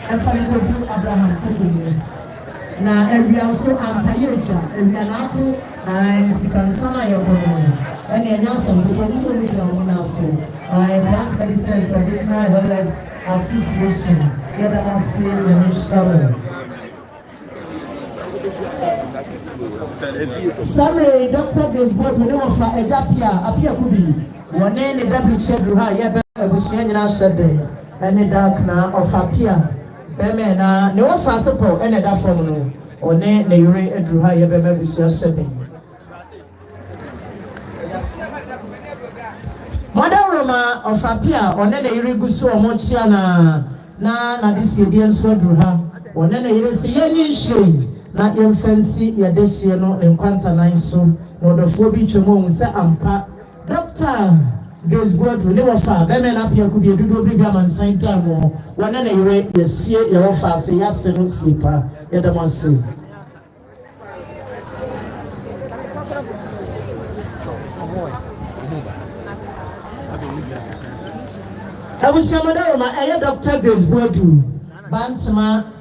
and from Abraham Kukuban. Now, every also Ampayota, and Yanato, and Sikansana Yokono, and Yansan, which also written also. I plant medicine traditional wellness association. Yet I must say, Sorry, Dr. Grace Boadu, no offer a japia, appear could be. One name, the WH, Yabba, Busian, said, and the dark now of appear. Bemena, no offer support, and a dark formula, or name, the Ray, and Druha, Yabba, Busia, said. Madam Roma of appear, or then a irregular Mochiana, na this Indian Swadruha, or then a Irisian shade. Na fancy ya desie no enkwanta nan so no the phobi twemo se ampa Dr. Grace Boadu ne wofa be me na pia ku bi edudo bi amansan time wo wana na yire yesie ya wofa se ya se no sipa ya da manse Abu Shamadaro ma Dr. Grace Boadu bantama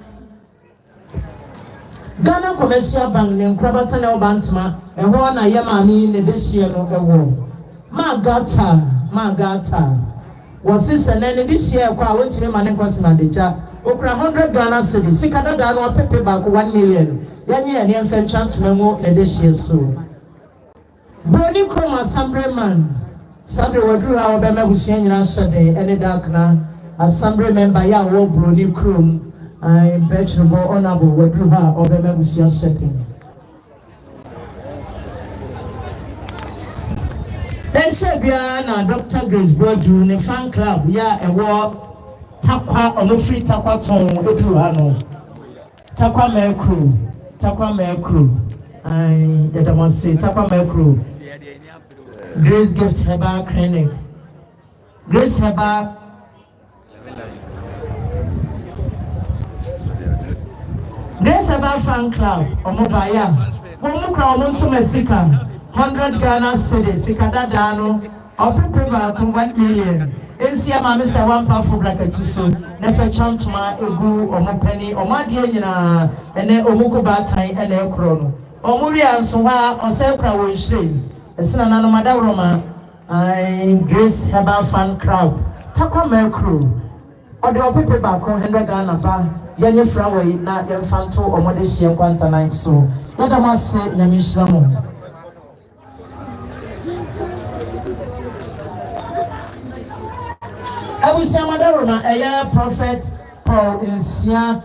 Ghana commercial bank ne nkrabata na obantma eho na yemami ne dehie no ewo magata wasisa na ne dehie kwa wotimi mane kwasima deja okra 100 Ghana cedis sikada da no pepe back 1 million yanye ne mfenchantuma mu ne dehie so Boni Chroma assemblyman sabe wadru ha obema busua nyina hyede ene dark na assembly member ya wo Boni Chroma I bet you more honorable with her or the members you're second. Then Sebiana, Dr. Grace Boadu, the fan club, yeah, a war Takwa or no free Takwa Tom, Edruano Takwa Mercrew. I don't say Takwa Mercrew. Grace Gift Heba Clinic. Grace Heba. Grace Aba fan club, Omobaya, Omukra Omuntu Mesika, 100 Ghana cedis, Sikadadano, or Pepeba, 1 million. Esia Mamisa, 1 powerful black Ejisu, Nefe Chantuma, Egu, Omopeni, Omadiana, and then Omukubatai, and Elkron. Omuria and Suwa, or Selkra will shame. It's an Anomadaroma, Grace Heba fan club, Takwa Mercrew, or the Pepeba, 100 Ghana ba. Yenye frawe na yemfanto omode hie kwanta nan so yada mase nyamishira mo Abu Shamadaro na eya prophet Paul Insia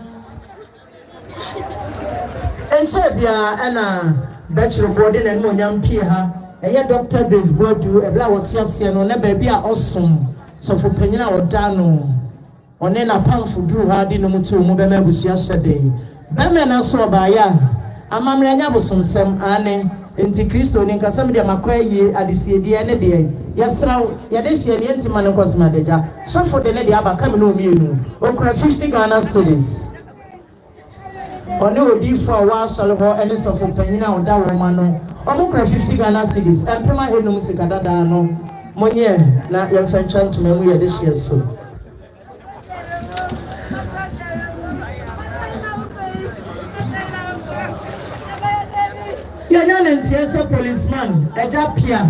enchebia ana bachelor board na mo nyampie ha eya Dr. Grace Boadu ebla wote ase no na ba bia osom so fo panyina odano one na pamfo duru ha di no mutu mu be mabusua sede be me na so ba ya amamre anya bosomsem ane enti Kristo ni nkasam de makwaye adesiedie ne de yesra ye de hie ne enti man nkosma deja so for de ne de abaka me no mienu okura 50 Ghana cedis one odi for wa solo ho ene so for panyina oda wo ma no omukura 50 Ghana cedis empema enum sikadada no monye na yemfenchantuma mu ye de hie so Yes, policeman, a japia,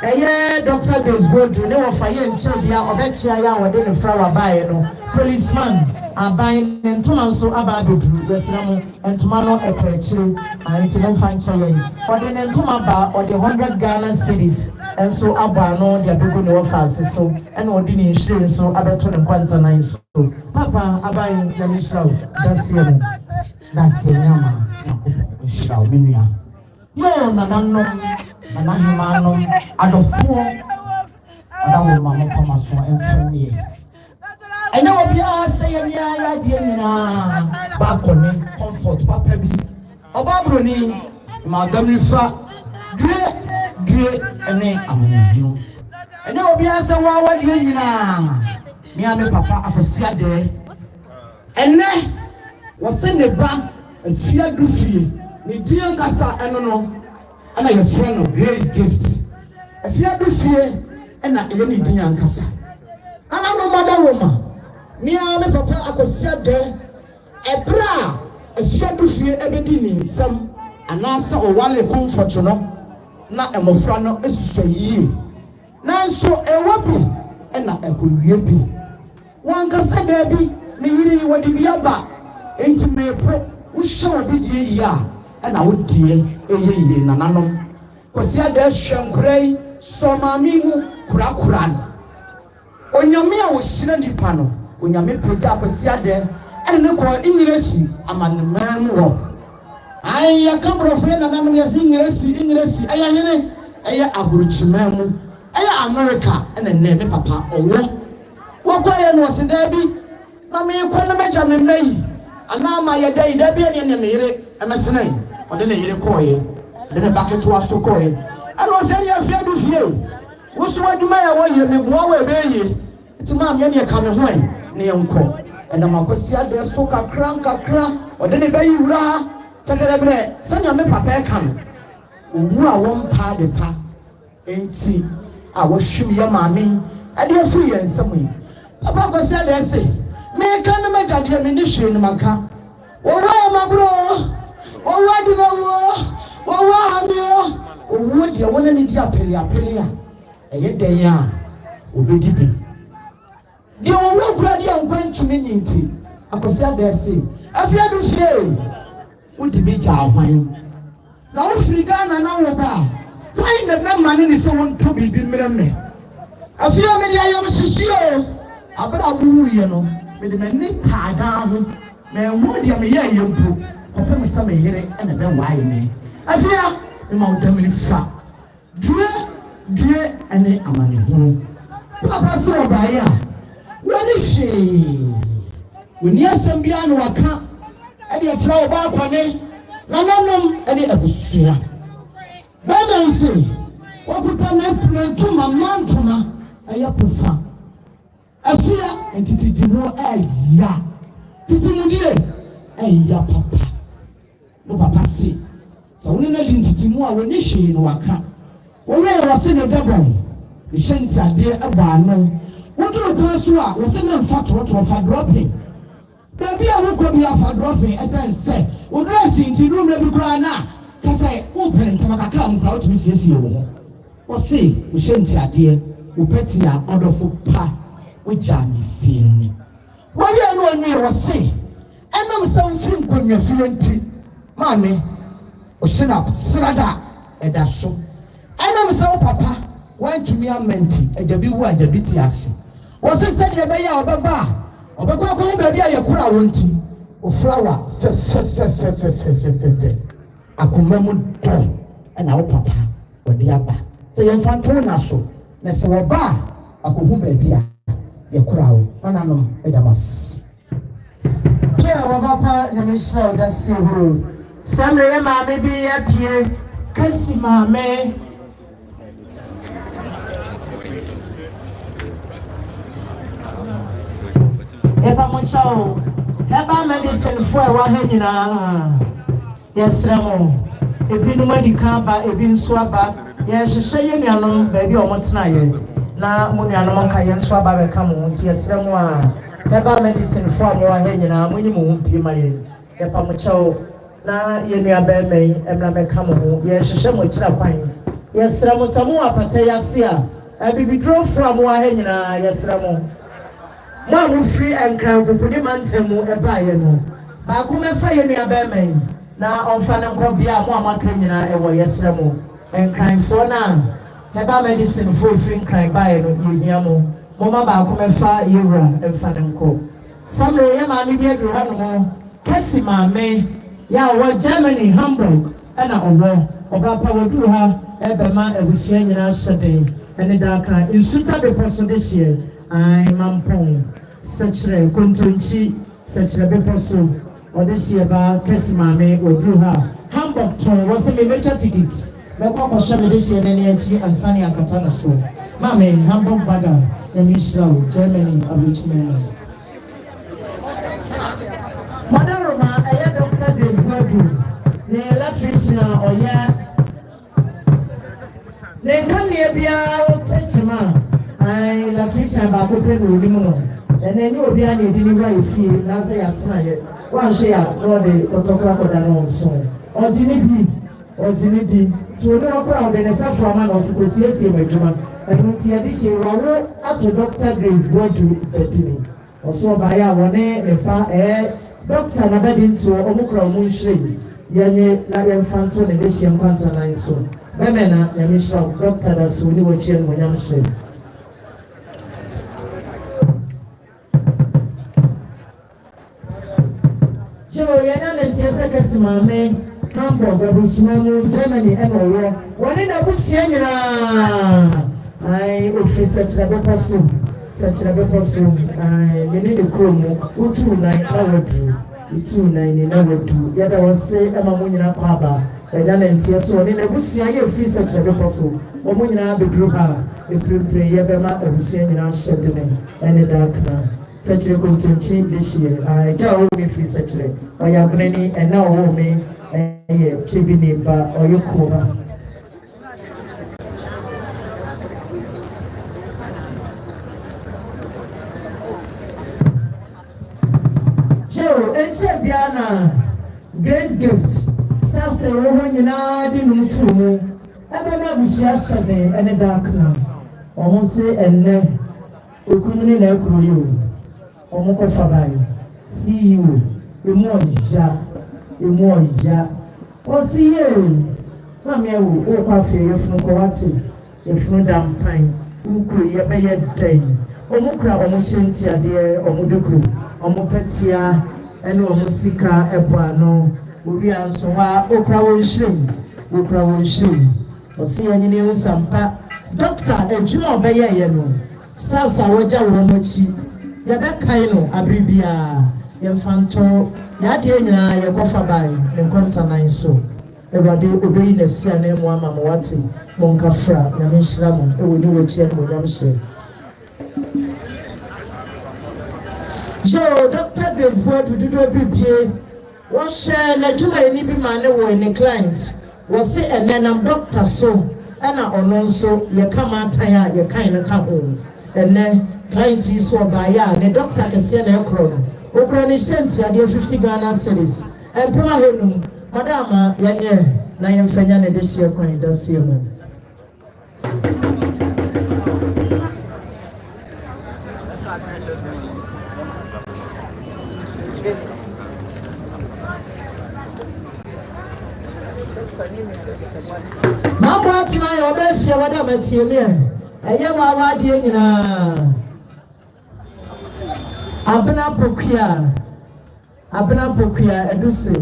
a Dr. Grace Boadu, no fire and children, or betcha, within the flower by no policeman, are buying and Tomaso Ababu, the and Tomano a creature, and it's no fine children, or then Tomaba or the 100 Ghana cities, and so Abano, the Abugo no fast, so and ordinary insurance, so Abaton and Quanta so Papa, Abayin, the Michelle, that's the Yama, Shall Minia. Yo, Nanano, Nanahimano, Adolfo, Adamo, Mamma, Thomas, and me. I know we are saying, yeah, back on me, comfort, Papa B. Obabroni, Madame Lufa, great, and name. I know we are saying, what you now. Me and Papa, I appreciate there. And then, what's in the back, and fear goofy. Ni dear Kasa Enono, and I a friend of Grace Gift. If you have to fear, and I any dear Kasa. And I know Mother Roma. Mia me papa akosia de ebra afia do fie ebedi ni nsam anasa owale comfort no na emofra no esusu yie nanso ewobi na ekowie bi wanka sada bi me yiri wodi bi aba enti me pro wo hye obi die ya na wo die eyeye nananom kosia de hwenkurai so mami mu kurakura no onyame a wo hyira nipa no onyame pega kosia de ene ko ingiresi amanman wo ai ya kamrofo na nam ya ingiresi aya hene aya aburuchimamu aya America ene neme papa owo wakwaye no sida bi na me ko na meja me mai ana ma ye dai da bi ene me yire amesenai ode na yire koye de na baketo aso koye ano se ya fia du fie wo so aduma ya wo ye me boa we be ye ti ma me ne ka me ho ne enko ena makosia de so kakra ode ne bayi wura ha tasere bre sanya me papa e kan owu a won pa de pa enti a wo hwim ye maame ade afu ye nsam yi papa kosia de se me kan me jade me ni hwe ni maka wo wa ma bro wo wa de wo wa amio owu de wona ni di apeli a eye den ya obedi bi de wo kura de ankwantume nyinti akosia de se afia do fie wo di bi ja hwan na wo friga na wo ba why the man ni so won to bi mmereme afia me dia yom sisio abra wu ye no me de mani ta ga ho me wo dia me ye yempo papa me sa me yere na be why me afia me ma udamini fa due ene amane hu papa so ba ya wani shi woni asem bia no waka ade atira oba akwane nananom ade abusua baba nsi wakuta na plantuma mantuma ayapofa afia entiti dino aya titimudie aya papa no papa si so woni na entiti mu a woni hwe no waka woni wase ne dabon ishenti ade aba no woduro kwaso a wose na mfa to fa dropping baby a woko bi afa dropping esense woduro sinti room na bi kura na tase open tamakaka am crowd mi siesie wo wose ishenti ade wo peti a odofo pa wo jami sinni wori enu onu wose enam sam firi nkonwa fienti maame o shina srada edaso enam sam papa want to me amenti ejabi wu ajabi ti ase wose se de be ya obeba obekwa ko be dia yakura wonti o flower fe akomamu do na wo papa o de aba se ye fanto na so na se wo ba akohu ba bia yakura wo onanom edamas kia wo papa nyamishra da se ho samre maame bi apie kasi maame Eba mochao heba medicine for wa hanyina yesremo ebi no madika ba ebi nso aba ye hwehwe ye nuanom ba bi omotena ye na mo nuanom ka ye nso aba be ka mo nti yesremo a heba medicine for mo wa hanyina mo nyi mo humpie ma ye eba mochao na ye nuaba mai emra me ka mo ho ye hwehwe mo kira kwan yesremo samu apata yase a ebi dro for mo wa hanyina yesremo Mama free and crown kupuni mantemu ebaye no ba ko mefa ye nuaba mai na onfa ne nkobia mo amaka nyina ewo yesremo en crown for na heba medicine for free crown baye no yiamo mo ma ba ko mefa yewra enfa ne nko samre ye ma mi bia duru hanu mo kasi maame ya wo Germany Hamburg ana owo oba pa wo duru ha ebe ma ebusua nyina hyede ene da kan insuta be person this year ai mampon sechre kontonchi sechre beposo odehie ba kesi mame odru ha Hamburg ton was a major ticket me kwa shame dehie na ne achi ansani akata na so mame Hamburg baga na Israel Germany abichme Madaroma aya Dr. Grace Boadu ne electrician oya ne kan ne bia tetema ai electrician ba ko pe no limu no and then you will be an evening right feel, as I am tired. One share, or the autocrat and so. Or Dignity, to no crowd and a saffron or Scorsese, and when the addition up to Dr. Grace Boadu Bettini. Also by our name, Dr. Nabedin to Omukra Munshri, Yanye, Lion Phantom, and Asian Quantanine so. Memena, Yamisha, Dr. Dasuli, which you will say. Joe, Yana, and Tiasa Mame. Hamburg, Abuchimanu, Germany, and all. One in Abushina. I office such a person, I need a chromo, 229 hour 290 hour 2. Yet I was say, Amamunina Paba, and then and so in Abushia, free such a person. Omuna be group her, a pre Yabama, Abushina, Shetman, and a dark man. Such a content this year. I tell me free such a, or Yabrini, and now me. Chibiniba or Yokoba. Joe and Chebiana, Grace gift. Staff say, oh, you know, didn't to I was yesterday and a dark now. Almost say, and then we couldn't know you. Omoko Fabai. See you. Emoja. Osi ye. Mami ewu o kwa fe ye fun ko wate. Ye fun dampan. Uku ye be ye den. Omukra omo shenti ade omo dokru. Omo petia ene omo sika ebo ano. Ori anso wa okra won shrim. Osi ye nyine hu sampa. Doctor ejuma obeye ye no. Staffs awoja wo mochi. Ye be kan no abribia. Ye mfanto Yadi nyina ye kofa bai enkwanta nan so ewade obeyi na sia na emu ama mwate monkafra na menhira mo ewo ni wechi en mo nyamhye Jo Dr. Grace Boadu dudo bibie wo hye na djuma eni bi ma ne wo eni client wo se enenam doctor so ana ono nso ye kama atan a ye kan ne ka ho enne client is so ba ya ne doctor kese na ekro no Ukraine sent at 50 Ghana cities. And Pema Henum, Madama, Yanye, Nayam Fanyana this year coin, that's here. Mamma, to my obesity, what I'm at here. A young Wadi. Abena Pokia eduse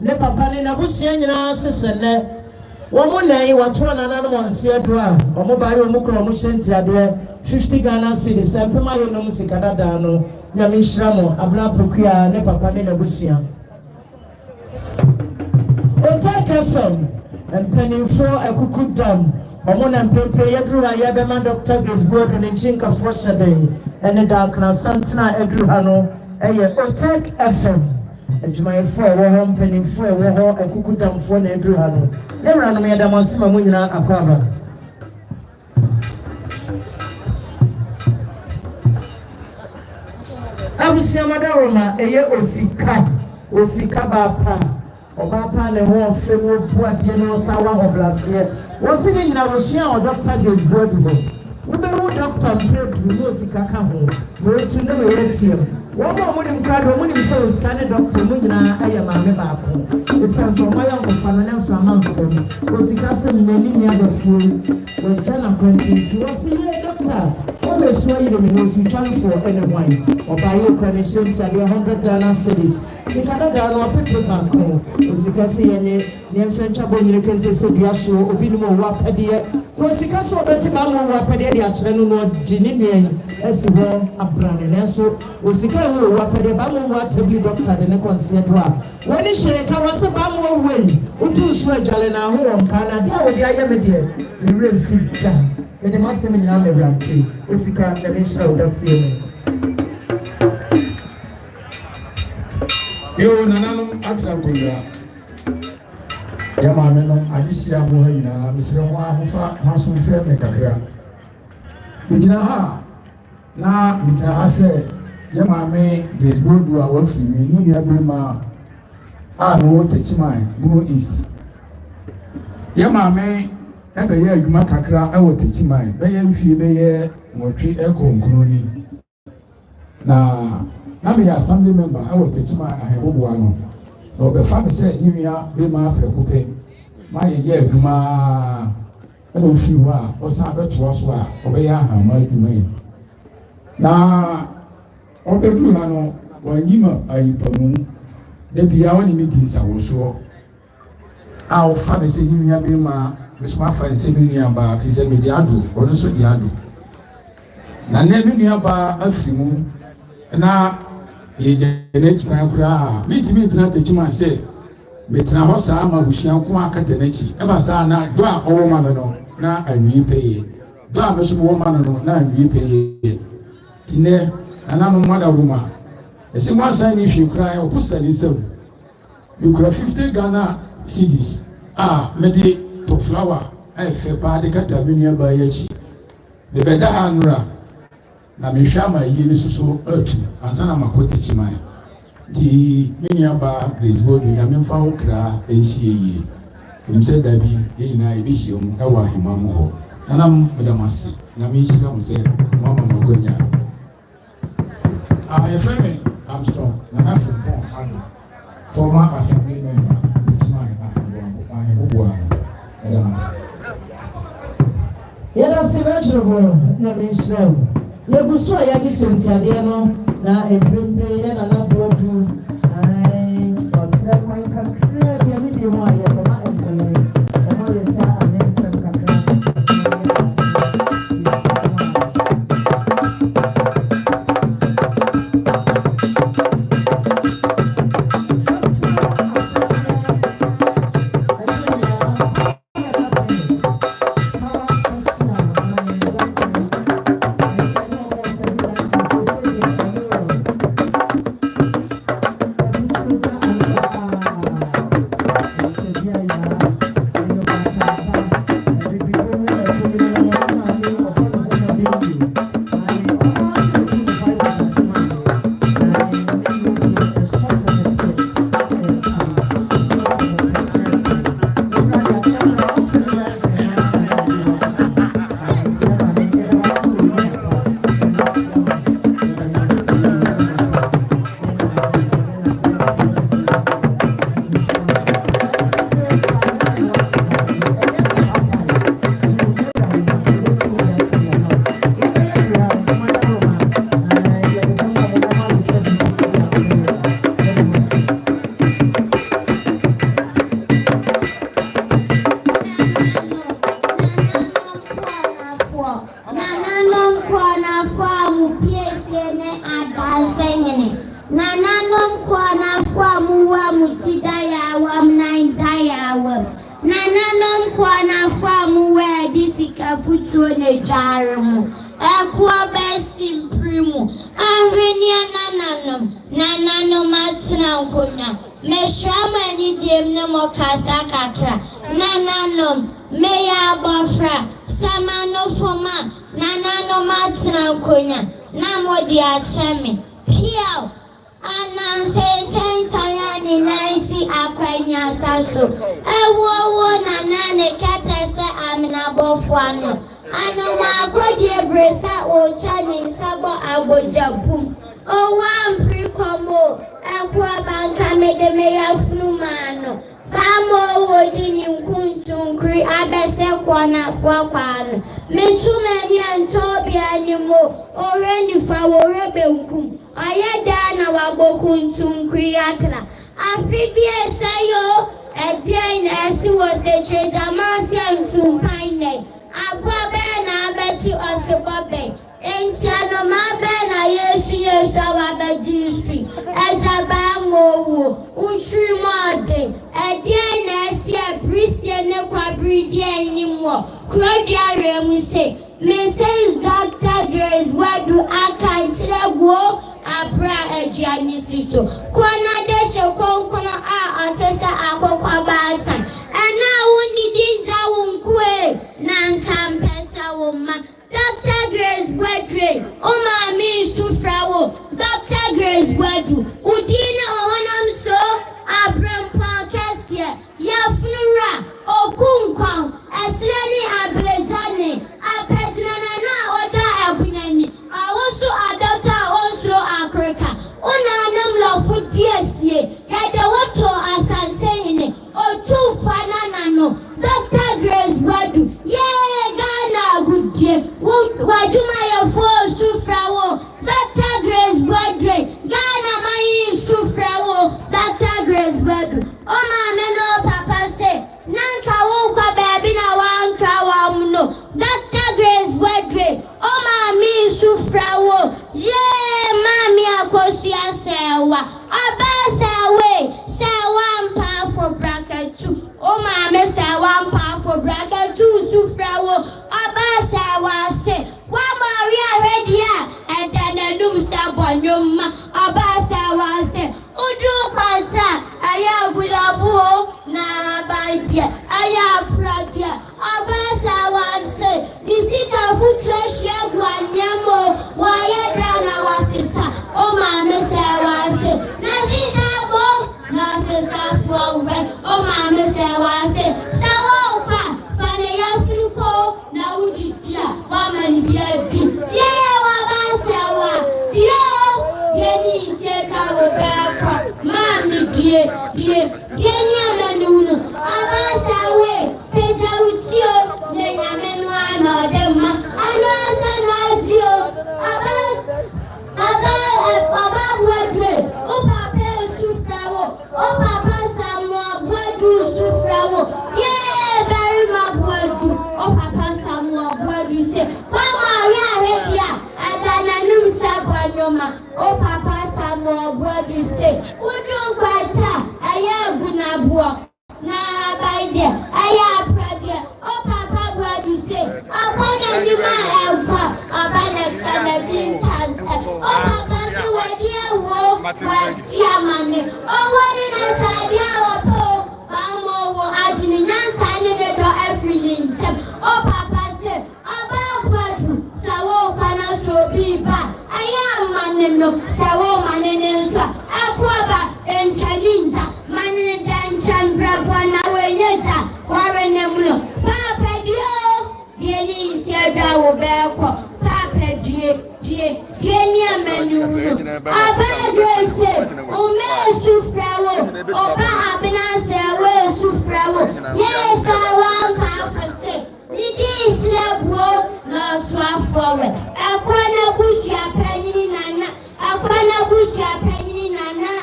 ne papa ni na busia nyina sese ne wo mo nan wa tro na na mo nse do a o mo ba yo mo kro mo shenti ade 50 Ghana cedis empema yo no musika dada no nya me nhira mo abena Pokia ne papa ni na busia Odehyie Keff empeni fro ekukudam o mo na mpempe yedru ha ye be ma Dr. Grace Boadu ne chinka for shade ene dark na santina edru ha no Odehyie FM. Ejuma efo wo ho mpanimfo wo ho ekukudamfo na edru ha no. Ewra no me yadamasima mu nyina akwaba. Abusia madaroma eye osika bapa. Obapa ne ho femu buade no sawa oblase. Wo se ni nyina wo hia o Dr. Grace Boadu. We be wo doctor bretuba no osika ka ho. Wo etu ne we etiem. Womo munim krado munim so scan doctor mu nyina aye maame baako esanso mayo ngofana na mframa mfom osika se mmeni mi abafu we jana kwanti wosi ye doctor o me so yi me no su transfer anyone obaye operation tia 100 Ghana cedis sikada da no pepe baako osika se ye ne mfencha bonyire kente se dia so obi ni mo wa pede ko sika so beti ba mo wa pede dia kire no no gini nwen esi ho abrane ne so osika wo pede ba mo wa Tabiri doctor de ne consider a woni shirika wase ba mo we utu shu adwale na ho wonka na dia wo dia ye me de me refita e de masem nyina me brate osika de ne shira oda sie yo nananum atrankoya ya ma menom adisia ho ha ina misire ho afa haso mfe me kakra bigina ha na mitra ha sɛ yɛ maame Grace Boadu a wafiri mi ne nua bɛma a no Techiman Gunu East yɛ maame ɛbɛyɛ adwuma kakra ɛwɔ Techiman bɛyɛ mfie bɛyɛ nwɔtwe ɛkɔ nkuroni na meyɛ assembly member ɛwɔ Techiman ahɛboboa no na ɔbɛfa me sɛ ne nua bɛma prɛko pɛ ma yɛyɛ adwuma ɛna ofiri hɔ a ɔsan bɛtoa so a ɔbɛyɛ ahama adwuma yi na ɔbɛduru ha no wanyima ayipamu da bia wɔne me di nsawosoɔ a ɔfa me sɛ ne nua bɛma mesoma afa ne sɛ me nua baa fi sɛ mede ado ɔno nso de ado na nɛ me nua baa afiri mu na yɛgya n'akyi kwan koraa a mentimi ntena Techiman sɛ metena hɔ saa ma busua nko akata n'akyi ɛba saa na dɔ a ɔwɔ ma me no na awie pɛyɛ dɔ a meso wɔ ma no na awie pɛyɛ tinɛ nananom madawoma ɛsɛ mo asan ne hwɛ koraa ɔpo sa ne nsɛm mekura 50 Ghana cedis a mede to flower a ɛfɛ paa de kata me nua baa yɛ akyi mebɛda ha nora na mehwɛ ama yie ne soso atu ansa na makɔ Techiman nti me nua baa Grace Boadu nyame mfa wo kra ɛnsie yie ɛnim sɛ da bi yɛnyinaa yɛbɛhyia mu ɛwɔ ahema mu hɔ nanam medam ase nyame nhyira mo sɛ moama magoanya yɛfrɛ me Armstrong Nana Frimpong Ado former assembly member Techiman ahɛboboa medam ase yɛda se bɛkyerɛbɔ na menhyira wo yɛgu so a yɛagye hyɛntiadeɛ no na mprempren yɛ Nana Boadu ɔsrɛ kwan kakra bia ne deɛ mu a yɛbɛma nkɔyɛ ɛma yɛ sɛ ane nsɛm kakra Mrs. Dr. Grace Boadu Akanchilego Abra Ejiani Sisto. Kwana deshe konkona atesa akokwa bata. Ena undi dinja unkwe nankampesa woma. Dr. Grace Boadu, oh mommy Sufrawo, Dr. Grace Boadu, Udina Ohenam so, Abram Pankestia, Yafnura, Okunkwan, Esleni Abrejane, Apetrana Oda Abunani, I also adopt also Africa, Onanam Lawful DSA, Yada Wato Asantene, or two Fananano, Dr. Grace Boadu, yeah, Ghana, good dear, Wajumaya Falls to Frawo, Dr. Grace Boadu, Ghana, my Sufrawo, Dr. Grace Boadu, oh, my no papa say, Nanka Woka Babina Wankrawamuno, Dr. Grace Boadu, oh, my Sufrawo, yeah, Mammy Akosia Sewa, Abasawe, Sewan powerful bracket 2, oh, my Sewan powerful bracket 2, Sufrawo, Abasawa say, one Maria Redia, and then a loose upon your ma, Abasawa say, Udu Kwanta, Aya Budabu, na Badia, Aya Pratia, Abasawa say, Nisika Footwash Yaguanyamo, Wayadana was the star, oh, my Sawa say, Nashishabo, Nasa Frowen, oh, my Sawa say, Sawa, Fanaya Fluko, Naudia, Waman Biati, yeah, Wabasawa, Yenny said, I will back, Mammy, dear, Manuno, Abasawe, Peter with you, Nenamenwana, Dema, I know you, about oh, Papa Sufrawo, oh, Papa Samuel, Boadu Sufrawo, yeah, very much Boadu, oh, Papa Samuel, Boadu say, Mama, yeah, and then I knew Sabanoma, oh, Papa Samuel, Boadu say, Udo Kwata, Aya Gunabua, na by there, Aya Pradia, oh, Papa Boadu say, upon a new man, Abana Chanajin cancer, oh, Papa say, where dear woe, where dear money, oh, what did I tell you, Bamo, Ajinian signing the door every name, oh, Papa say, about Boadu, Sawo Panaso Biba, I am Manino, Sawo Manensa, Aquaba, and Chalinja, Manin Dan Chandrabana, Weneta, Warren Emuno, Papa Dio, Denny said, I will bear, Papa dear, Kenya Manu, Abba Grace, Ome Sufrawo, Oba Abinase, where Sufrawo, yes, I want powerful say, it is Labo, no swap forward, Aquana Bushia Penny Nana, Aquana Bushia Penny Nana,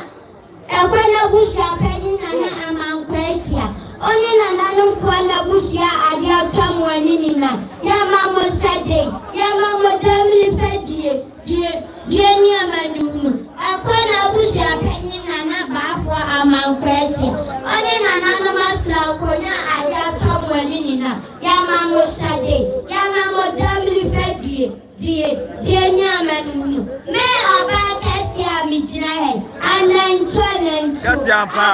Aquana Bushia Penny Nana, among Kretia. Only Nana Kwana Bushia, I got someone in Yamama Saturday, Yamama Damli Fedie, dear Manu, Aquana Bushia Penny Nana Baffour Kyei, only Nana Massa, I got someone in Yamama Saturday, Yamama Damli Fedie, dear Manu, may about Cassia Michina, and then 20. Yes, Yampa.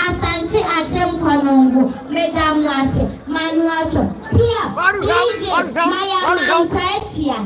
Asante Achem Konongo, Madam Wase, Manuato, Pia, DJ, Maya Kwatia.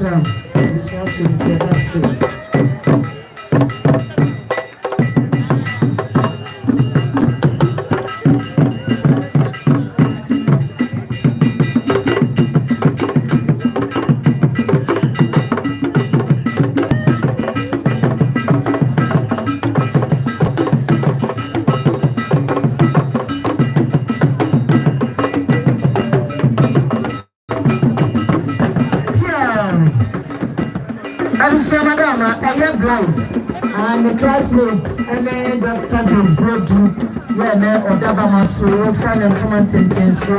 Islam. It's also the So, madam, I have lights and the classmates, and then Dr. Grace Boadu, Odaba so friend and Tomantin. So,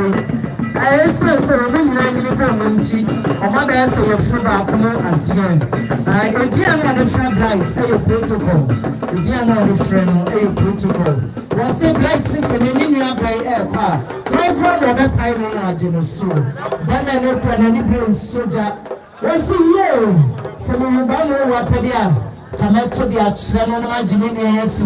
I say, so when you're in the community, or my best, say, your food back at the end. I didn't the friend lights, a protocol. You didn't know the friend, a protocol. Was it light system in your by air car? My brother, I don't know, so. That man, no plan, any soldier. What's you? Some of you know what Padia come out to the Achran Majinias,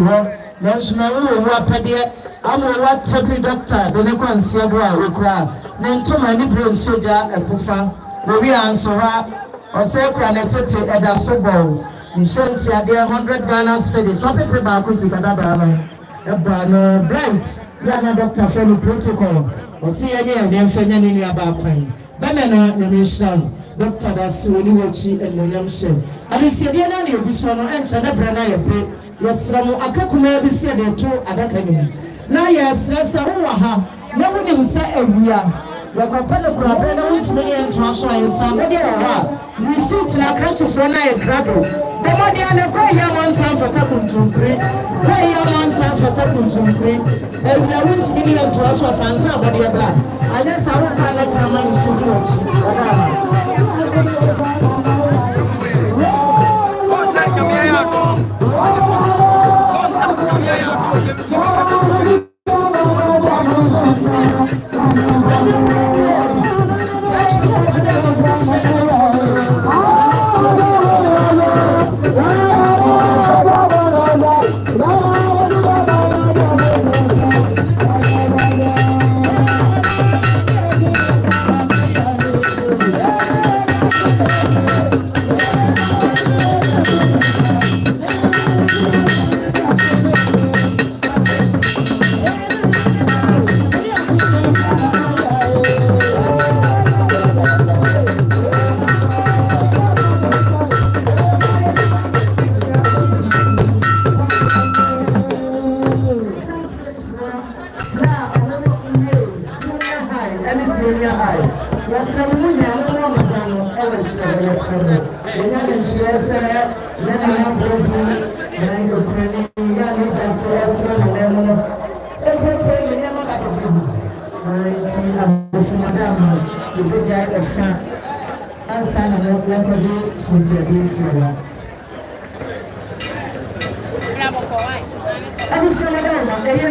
National Wapadia. I'm a what Tabiri doctor, the Necon Segra, we cry. Then to my Libyan soldier, a Pufa, we answer her, or Sacra Netete at a Sobo. In Shantia, there 100 Ghana cities, some people back who see Kadabama, a brand bright, Yana doctor friendly protocol, or see again, then Fenyan in your back pain. Bamana, the mission. Doctor that's only watching and William Shem. And it's the Diana, this one, and Chana Brana, yes, Ramu Akakuma, said the two Adakani. Now, yes, that's a Roha. No one will say a year. The company Kurabena, which many and Joshua and somebody are. We sit in a country for night, Grado. The money and a cry young son for Takun to pray. Cry young son for Takun to pray. And the winds many and Joshua fans are body of blood. I guess I won't come and come and see.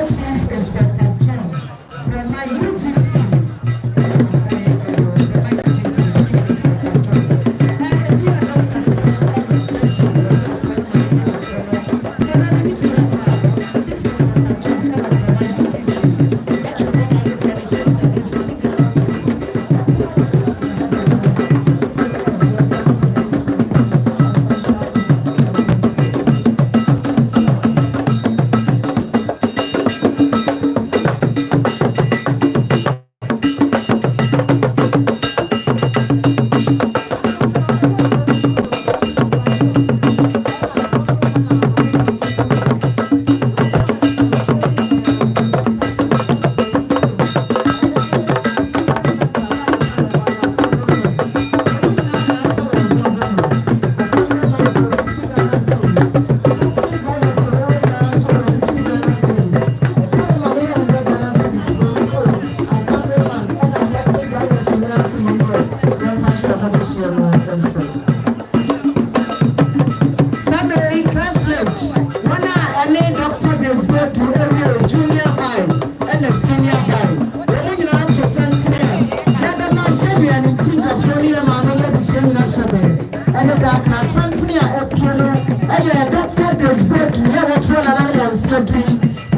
Chief Inspector John, my UGC.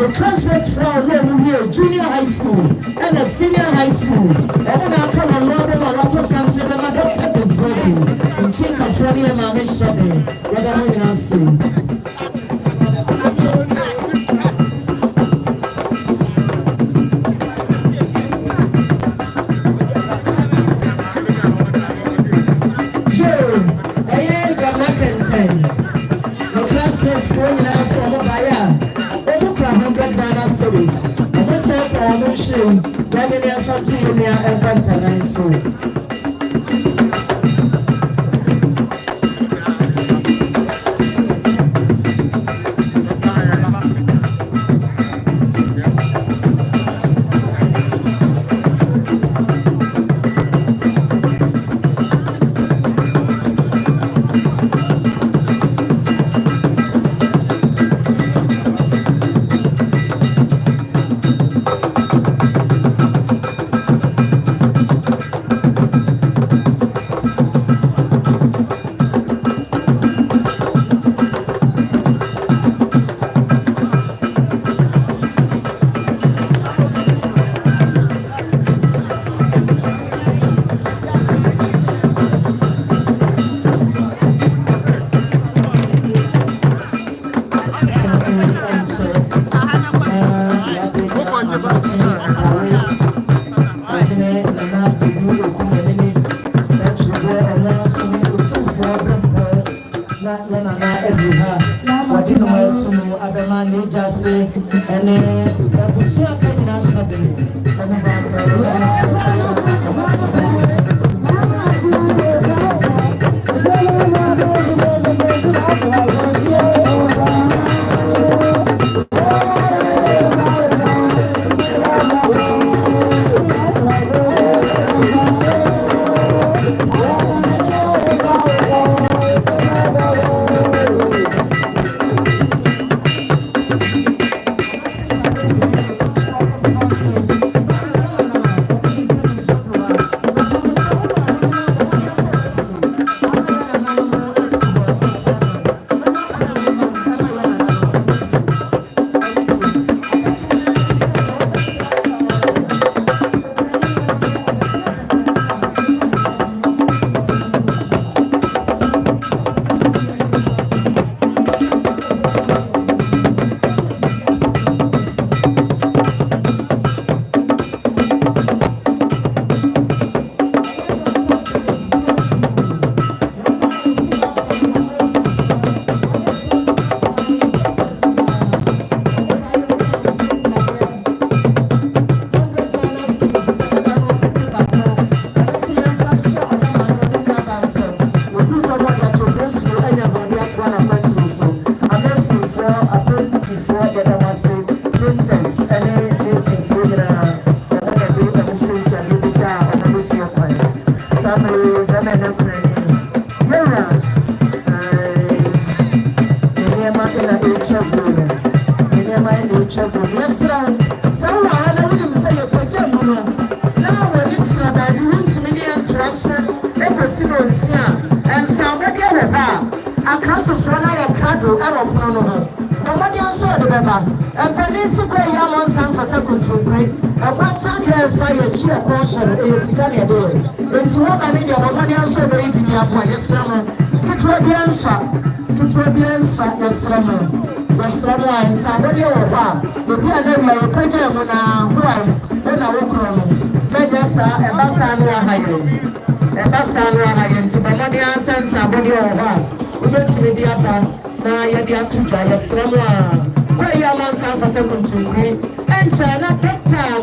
The classmates from junior high school and a senior high school. I want to come and learn about what Dr. Grace Boadu. enkwantana so.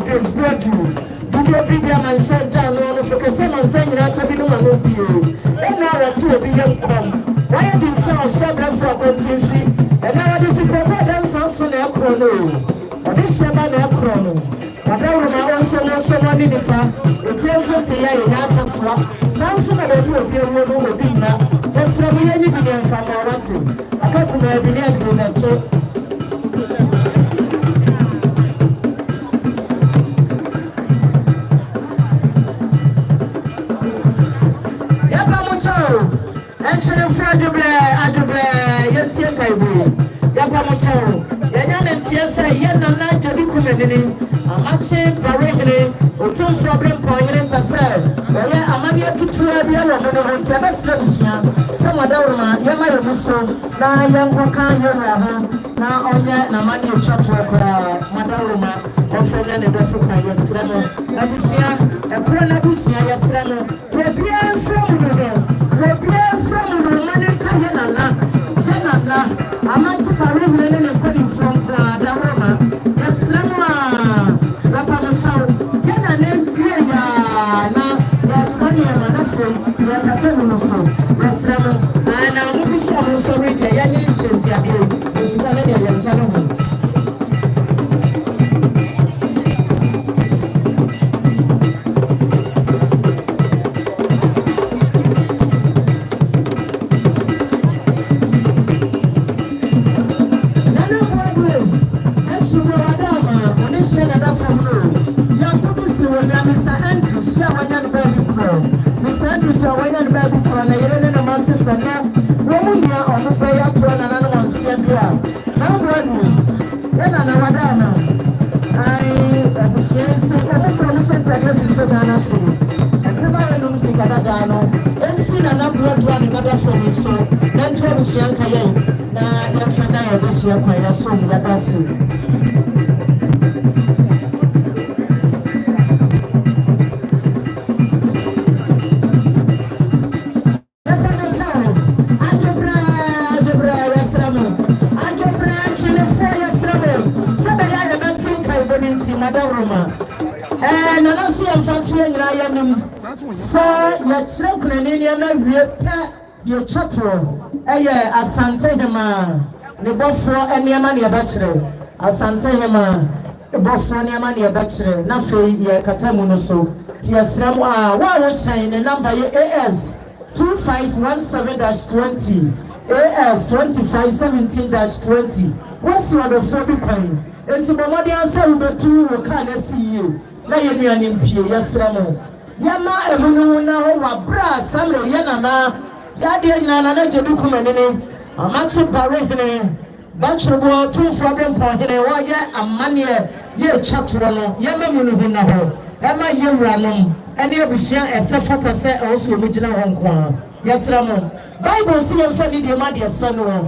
Grace Boadu, Budo Bigam and Santa Lord for Casam and Sang Tabino Manopio. And now a 2 billion come. Why did sound seven for Quentin? And now this is Providence also their chrono. Or this 7 air chrono. Whatever my own someone in the park, it tells you to hear in answer swap. Samson and I will be a woman will be now. There's some any billion from our writing. I can't come every day and do that too. Amache Barehne, Oton Problem Point Passel, where Amania Kitura Biara, Tabasla, some Adorma, Yama Muso, Na Yangoka, now on that Namani Chatua, Madaruma, or Fernand Africa, Yasrano, Abusia, and Pranabusia, Yasrano, where Pierre from Romanica Yanana, Janana, Amache Barehne and putting from Daroma, Yasrama. Yana Nevia na yɛsane yɛ manafe yɛkata mu no so yɛsrɛ mo na mo bi so a mo sɔre deɛ yɛnyɛ nhyɛntiadeɛ ɛsika no deɛ yɛnkyɛ no ho Mr. Andrew, she a one baby girl. Mr. Andrew, she a one baby girl. Na yere ne ma sisa na. Womu nya onu be ya to na na no nsia dua. Na bradu. Yana na wada na. Ai, abusuense, ebe promotion tag na 50 Ghana cedis. Ebe ba no musika da no. Ensi na bradu ani bada from so. Na ntwe busuanka ye. Na ya fada ya busia kwa ya so mu ya dase. Nana si amfantu nyina yanim sa ya kyerɛ kunani nneɛma wie pɛ deɛ twatoro ɛyɛ asante hema ne bɔfoɔ nneɛma ne yɛbɛkyerɛ asante hema bɔfoɔ nneɛma ne yɛbɛkyerɛ na afei yɛ kata mu no so te yɛsrɛ mu a wɔhyɛn ne namba yɛ AS 2517-20 AS 2517-20 wɔsi wɔdɔfoɔ bi kwan enti bɔmmɔden asɛ wobɛtu wɔ kaa na si yie na yɛ nuane mpie yɛsrɛ mo yɛma emunu na hɔ wabra samre yɛ nana yɛadeɛ nyina nana gye du kumanini amakye bare hene bantwerɛboɔ tumfoɔ de mpɔhene wɔyɛ amanneɛ yɛ twatoro no yɛma mu no ho na hɔ ɛma yɛwuranom ɛne abusua ɛsɛ fata sɛ ɛwɔ so ɔmu gyina hɔ nko a yɛsrɛ mo bible si yɛmfa ne deɛ ma deɛ sɛ no hɔ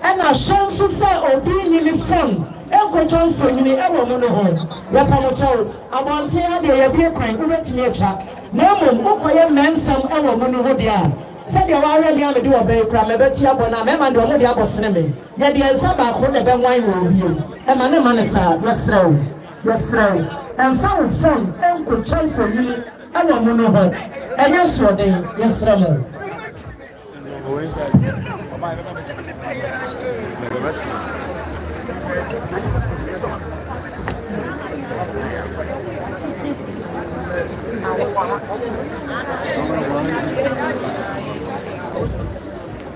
ɛna hyɛ nso sɛ obi nyini fam enkocho mfonyini ewo mu no ho yapamochawo abonte ade ye bie kwan ubetimi atwa na mom ukoye mensam ewo mu no ho de a se de wa hwe mi amede wo be kura mebeti abona mema de omo de abosene me ye de ensa ba ko de be nwan wo hiem e ma ne ma ne sa yesrew emfa wo fam enkocho mfonyini ewo mu no ho enye so de yesrew mo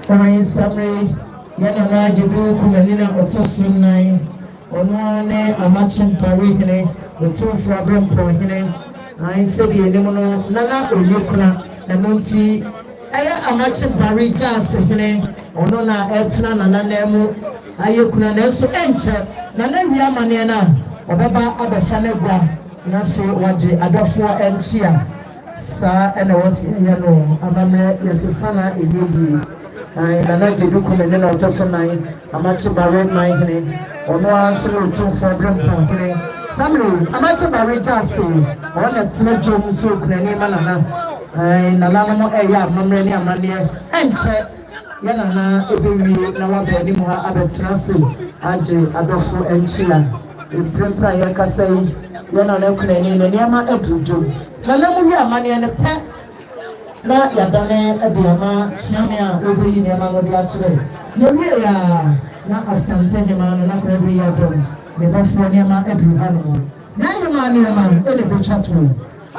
Ayi samre yana na jidu kumanina otosun nai ono ne amachin pari hene otofu abrampo hene ayi sedi enemu no nana oyekuna enonti aya amachin pari jase hene ono na etna nana nemu ayekuna na so enche nana wi amane na obeba abefa ne gwa na fe waje adofo enchia sa ene wasi ya no amamre yesesana eneyi nana jedu kumene na otoso nai amachi bare nai hene ono anso otu for brempa hene samru amachi bare jase ona tena jom so kunani manana nana no eya amamre ni amane enche ya nana ebewi na wabe ni mu ha abetena se age adofo enchia brempa ya kasai ya nana kunani ne niama edrujo nana mu wi amane ne pe na yadane ediama chiamia obi ne ma no dia kire ye wi ya na asante hema no na ko bi ya dom ne bafo ne ma edru hanu na hema ne ma ele be chatro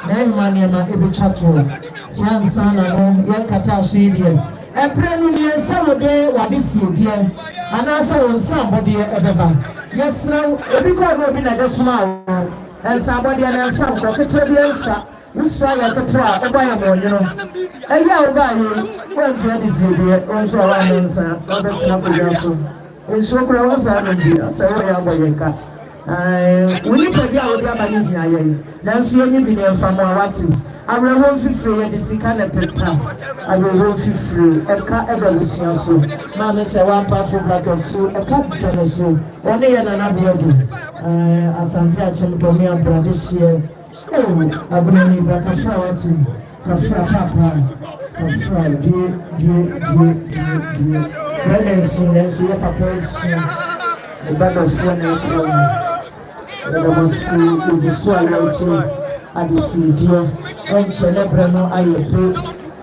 na hema ne ma ebe chatro tiansa na no ye kata shedie eprenu ne sawode wabisi die ana sa won sambode ebeba yesra obi ko no obi na desuma wo ensa bode na enfa ko ketre bi ensa Usra ya ketra obaya monyo eya obaye wonto adizebe onso awanensa obetina koyaso onso kura wasa no bia se wo ya boyenka woni padi a wodi abanye hia ye nanso yenyi bi ne mfamo awati awewo fifire ye disika na pepa awewo fifire eka edalusia so ma me se wa pa fo bracket so eka donoso one ye na na boadu asante achem domi abradishie abunani bakafra wati kafra papa kafra die balansi nenso ya papa su ebada fo na ko ebada masi ebiso ala uti adesidio enchele brano ayepe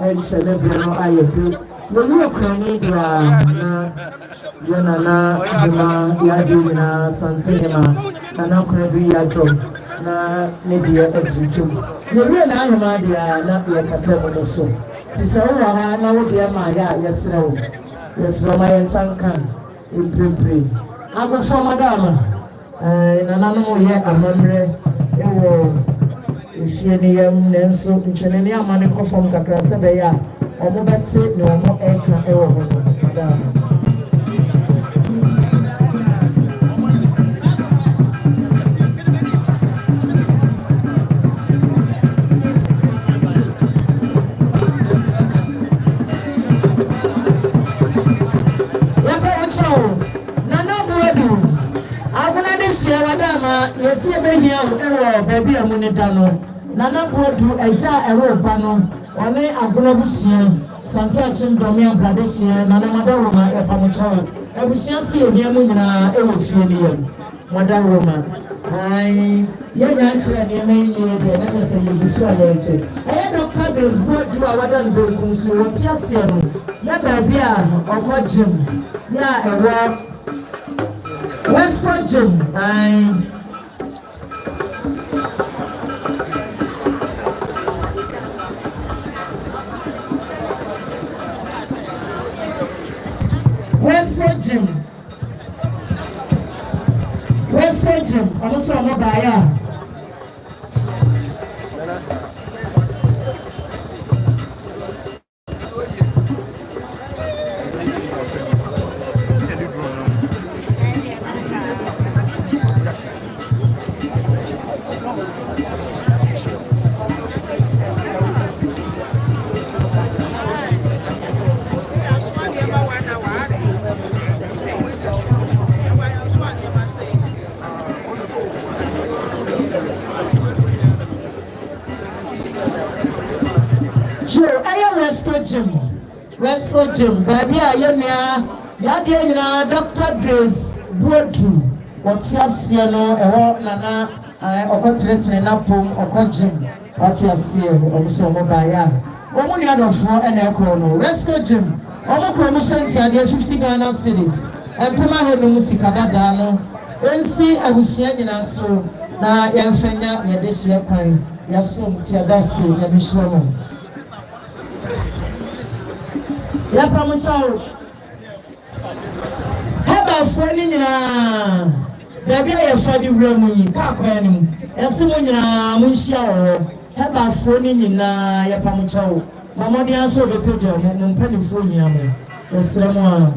enchele brano ayepe yelu krani dia na yana na hima ya dina santinema na kradu ya drum na media edritum yelu na hima dia na ya katemo so tisawo ha na wo dia ma ya yesrewo ma yensanka imprempre agofo madama na nanu ye amamre ewo ifie yam nenso nchene ne amane kofom kakra sebe ya omo bete ne omo eka ewo ho madama yesi ebehia ewo baby amune dano Nana Boadu eja ero bano one agono busia sante achim domia bradesia nana madaroma epamuchawo ebusia si ehia mu nyina ewo fie ne yam madaroma ai ye nya kire ne me ne de na tese ye busu ala eche Dr. Grace Boadu awada no benkunsu woti ase no na baby a okojim ya ewo Westford Jim ai Westford Jim, I'm sorry, I'm not Westford Jim, baby, I am Dr. Grace Boadu. What's your siano, Nana, Okotre, Napum, Okojim, what's your seal, also Mobaya. Woman, you have four and a chrono. Westford Jim, Omo promotion to 50 Ghana cities, and Puma had no musica Dano. Then see, I was sharing us so. Na Yamfenya, Yadesia Pine, Yasum, Tiadasi, Yabishlomo. Yapamuchao Heba foni nyina Baby ya fadi wremu ka kwani Yasimu nyina munhia wo Heba foni nyina yapamuchao Mamodi aso bepeja mu mpani foni nyamo Yasremu a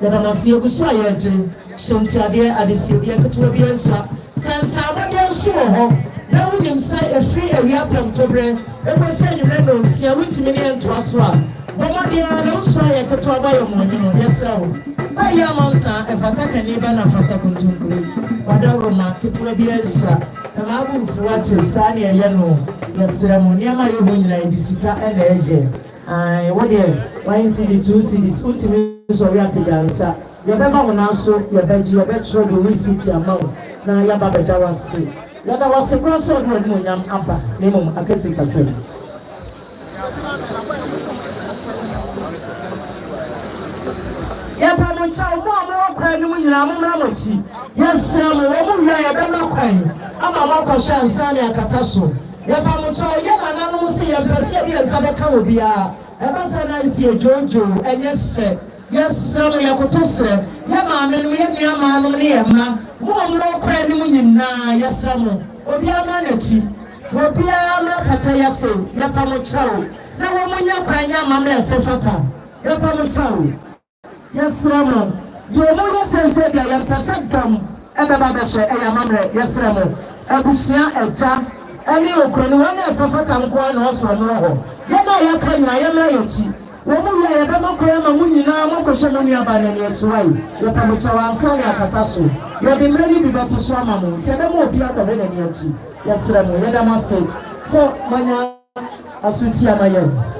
Yadamasi egusu ayeje Shentiade adesiade ketuwa bi ensa Sansa abode enso ho Na wunim sai efri ewia plamtobre Ekwese nyina no nsia wutimi ne ento aso a Bomadia no so ya keto abayo monyo yesrawo ba ya mansa e fataka ni ba na fataka ntunkuru wadaro na keto bi ensa e ma bu fuwate sane ye no yesrawo ni ama ye ho nyina edisika e na eje ai wode wan cd 2 cds ultimi so ya pidansa ye be ma wona so ye beji ye be tro do we city amount na ya ba beda wase ya da wase crosso do mo nyam aba ne mum akasi kase Yapamuchao mo kwa ni munyina mumra mochi yesra mo wo mu ya be makwan ama makwa shansane akataso yapamuchao ye mananu musi yempese bi ensabe ka obia ebasa na nsi ejojo enye fe yesra mo yakotosre ye maame no ye nua maanu ne ye ma mo kwa ni munyina yesra mo obia ma nachi obia ma pata yase yapamuchao na wo munya kwa nya maame esefata yapamuchao Yes, Ramo. Do you know what I said? I am Pasagam, Ebabasha, I am Amre, yes, Ramo. Abusia, Eta, any Ukrainian as a Fatanquan or Swamo. Then I am Laity. Woman, I am not Koyama Munina, Mokoshamania Banani, its way. The Pamuchawan Sonia Katasu. You are the many people to Swamamu. Tell them more Piaka Veneti. Yes, Ramo, Yadama say. So, Mana Asutia Mayan.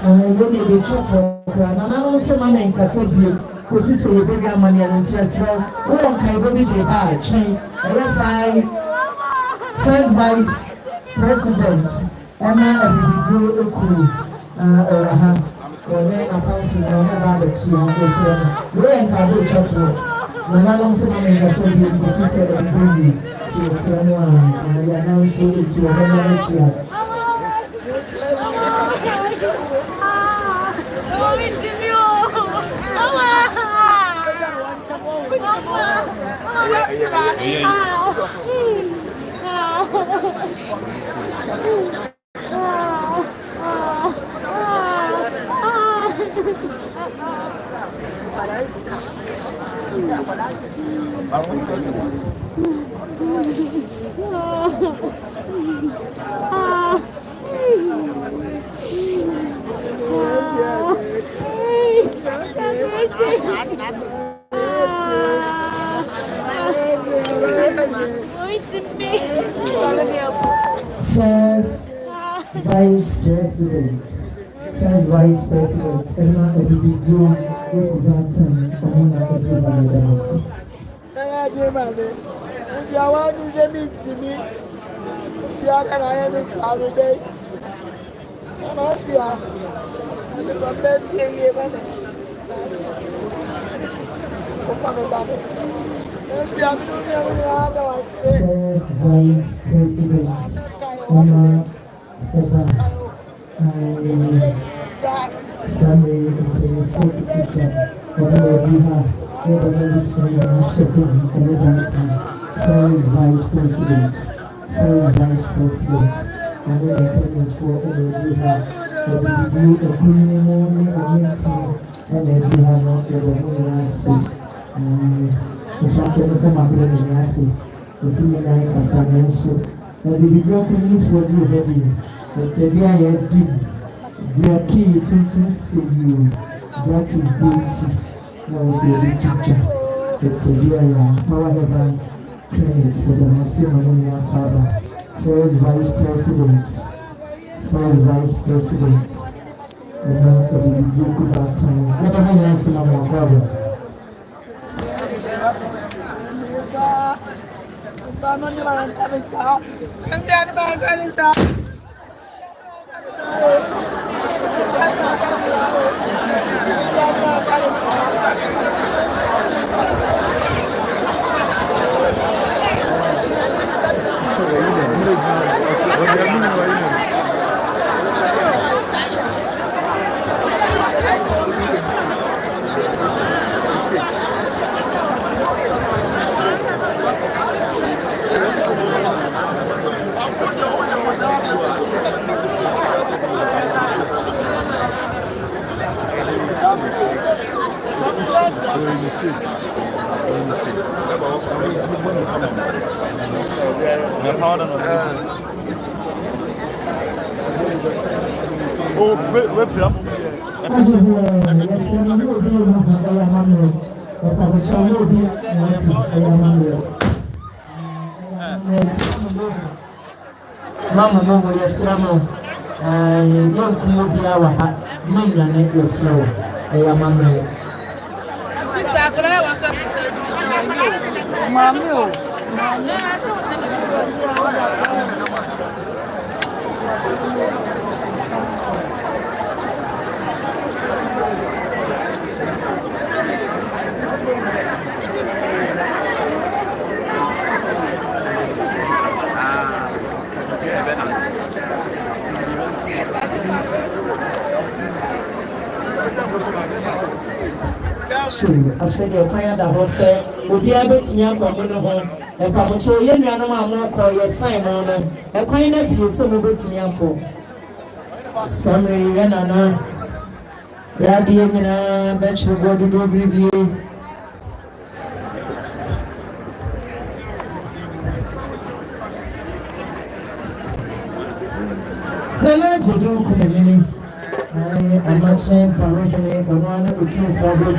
When they talk and I don't say my name because this is a bigger money and just well, one can be the bar chain. First Vice President Emma Abibu Oku or then upon from about the Chia, we ain't can do church. No matter say my name because this is a baby to someone and we are now showing it to another Chia. First Vice President Emma Abibu Kwarteng Oheneba. First Vice President Emma Abibu Sunday, First Vice President, and then for Black to see you. Black is beauty. Now say the teacher. The Power Clinic for the Massimo Power. First Vice President. And now the Kwarteng. I don't know if I'm going Mama Momo, yes, Ramo. Young Kumobia, Mingland, yes, slow. I am a man. Sister, could I was after the acquired the horse, will be able to young woman home, and Pamucho, young animal, call your Simon, a queen of you, some of it in Yanko. Summary, Yanana, Radiana, bet you go to do review. I'm not saying Paragone, but one of the 2 for good.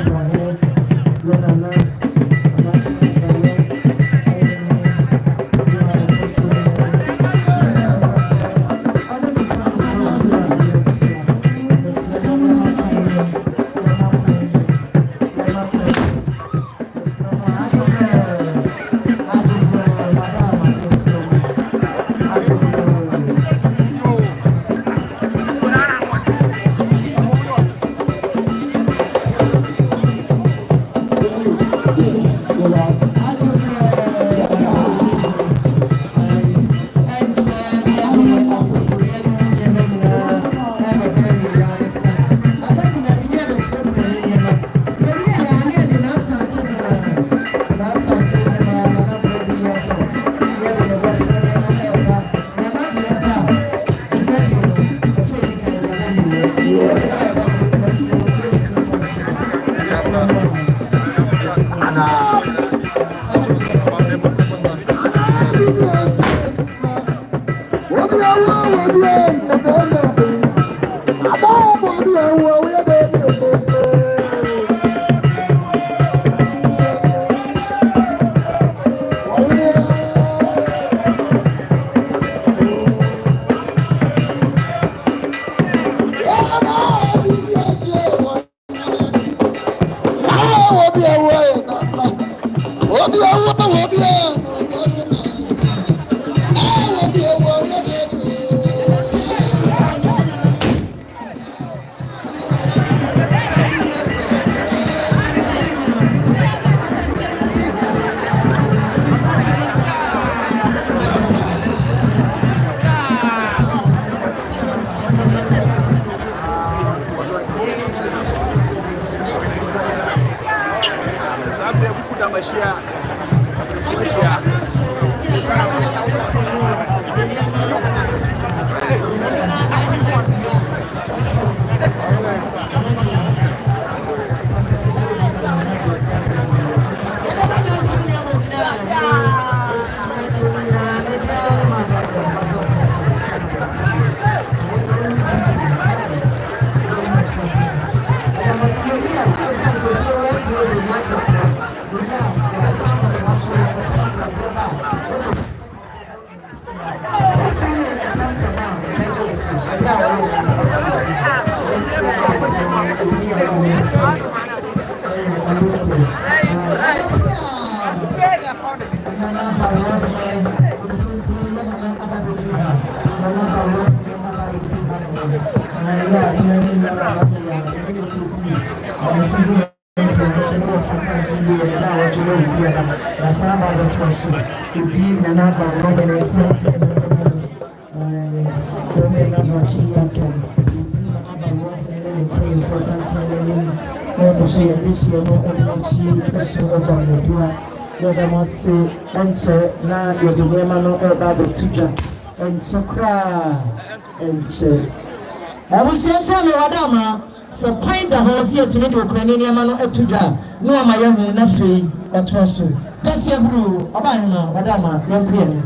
So find the house here to make the Ukrainian man to da. No, my young Nafi, or Trosso. That's your brew, Obama, Madama, young queen.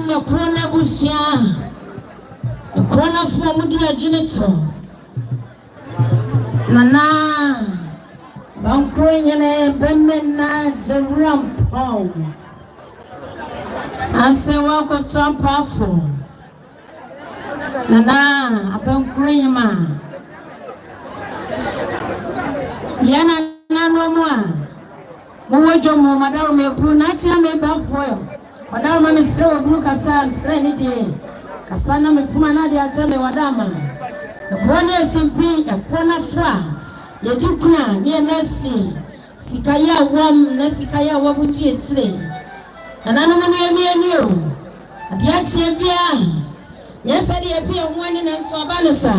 No, Corona Busia, a corner from the genitor. Nana, Bankro and a Bemena, the rump home. I say, welcome to a powerful. Nana, upon creamer. Yana, no more. Mojo, Madame, me Brunati, me Baffour. Madame, me so blue Cassan, Serenity. Cassana, me Fumanadi, Atame, Wadama. The corner SMP, a corner fra. Yedukna, near Nessie. Sikaya, warm, Nessikaya, Wabuchi, today. And I don't know at the Achia. Yes, I did appear one in a Swabanasa.